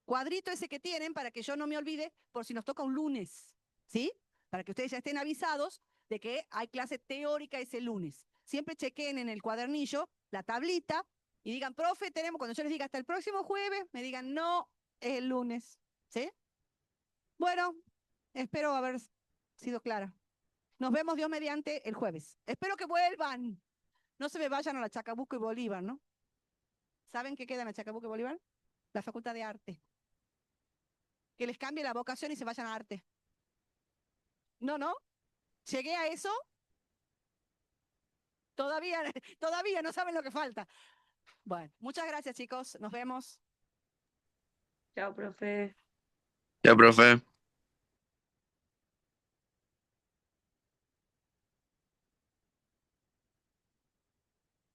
cuadrito ese que tienen para que yo no me olvide por si nos toca un lunes, ¿sí? Para que ustedes ya estén avisados de que hay clase teórica ese lunes. Siempre chequen en el cuadernillo la tablita y digan, profe, tenemos, cuando yo les diga hasta el próximo jueves, me digan, no, es el lunes, ¿sí? Bueno, espero haber sido clara. Nos vemos, Dios mediante, el jueves. Espero que vuelvan. No se me vayan a la Chacabuco y Bolívar, ¿no? ¿Saben qué queda en la Chacabuco y Bolívar? La Facultad de Arte. Que les cambie la vocación y se vayan a arte. No, no. Llegué a eso. Todavía, todavía no saben lo que falta. Bueno, muchas gracias, chicos. Nos vemos. Chao, profe. Ya, profe.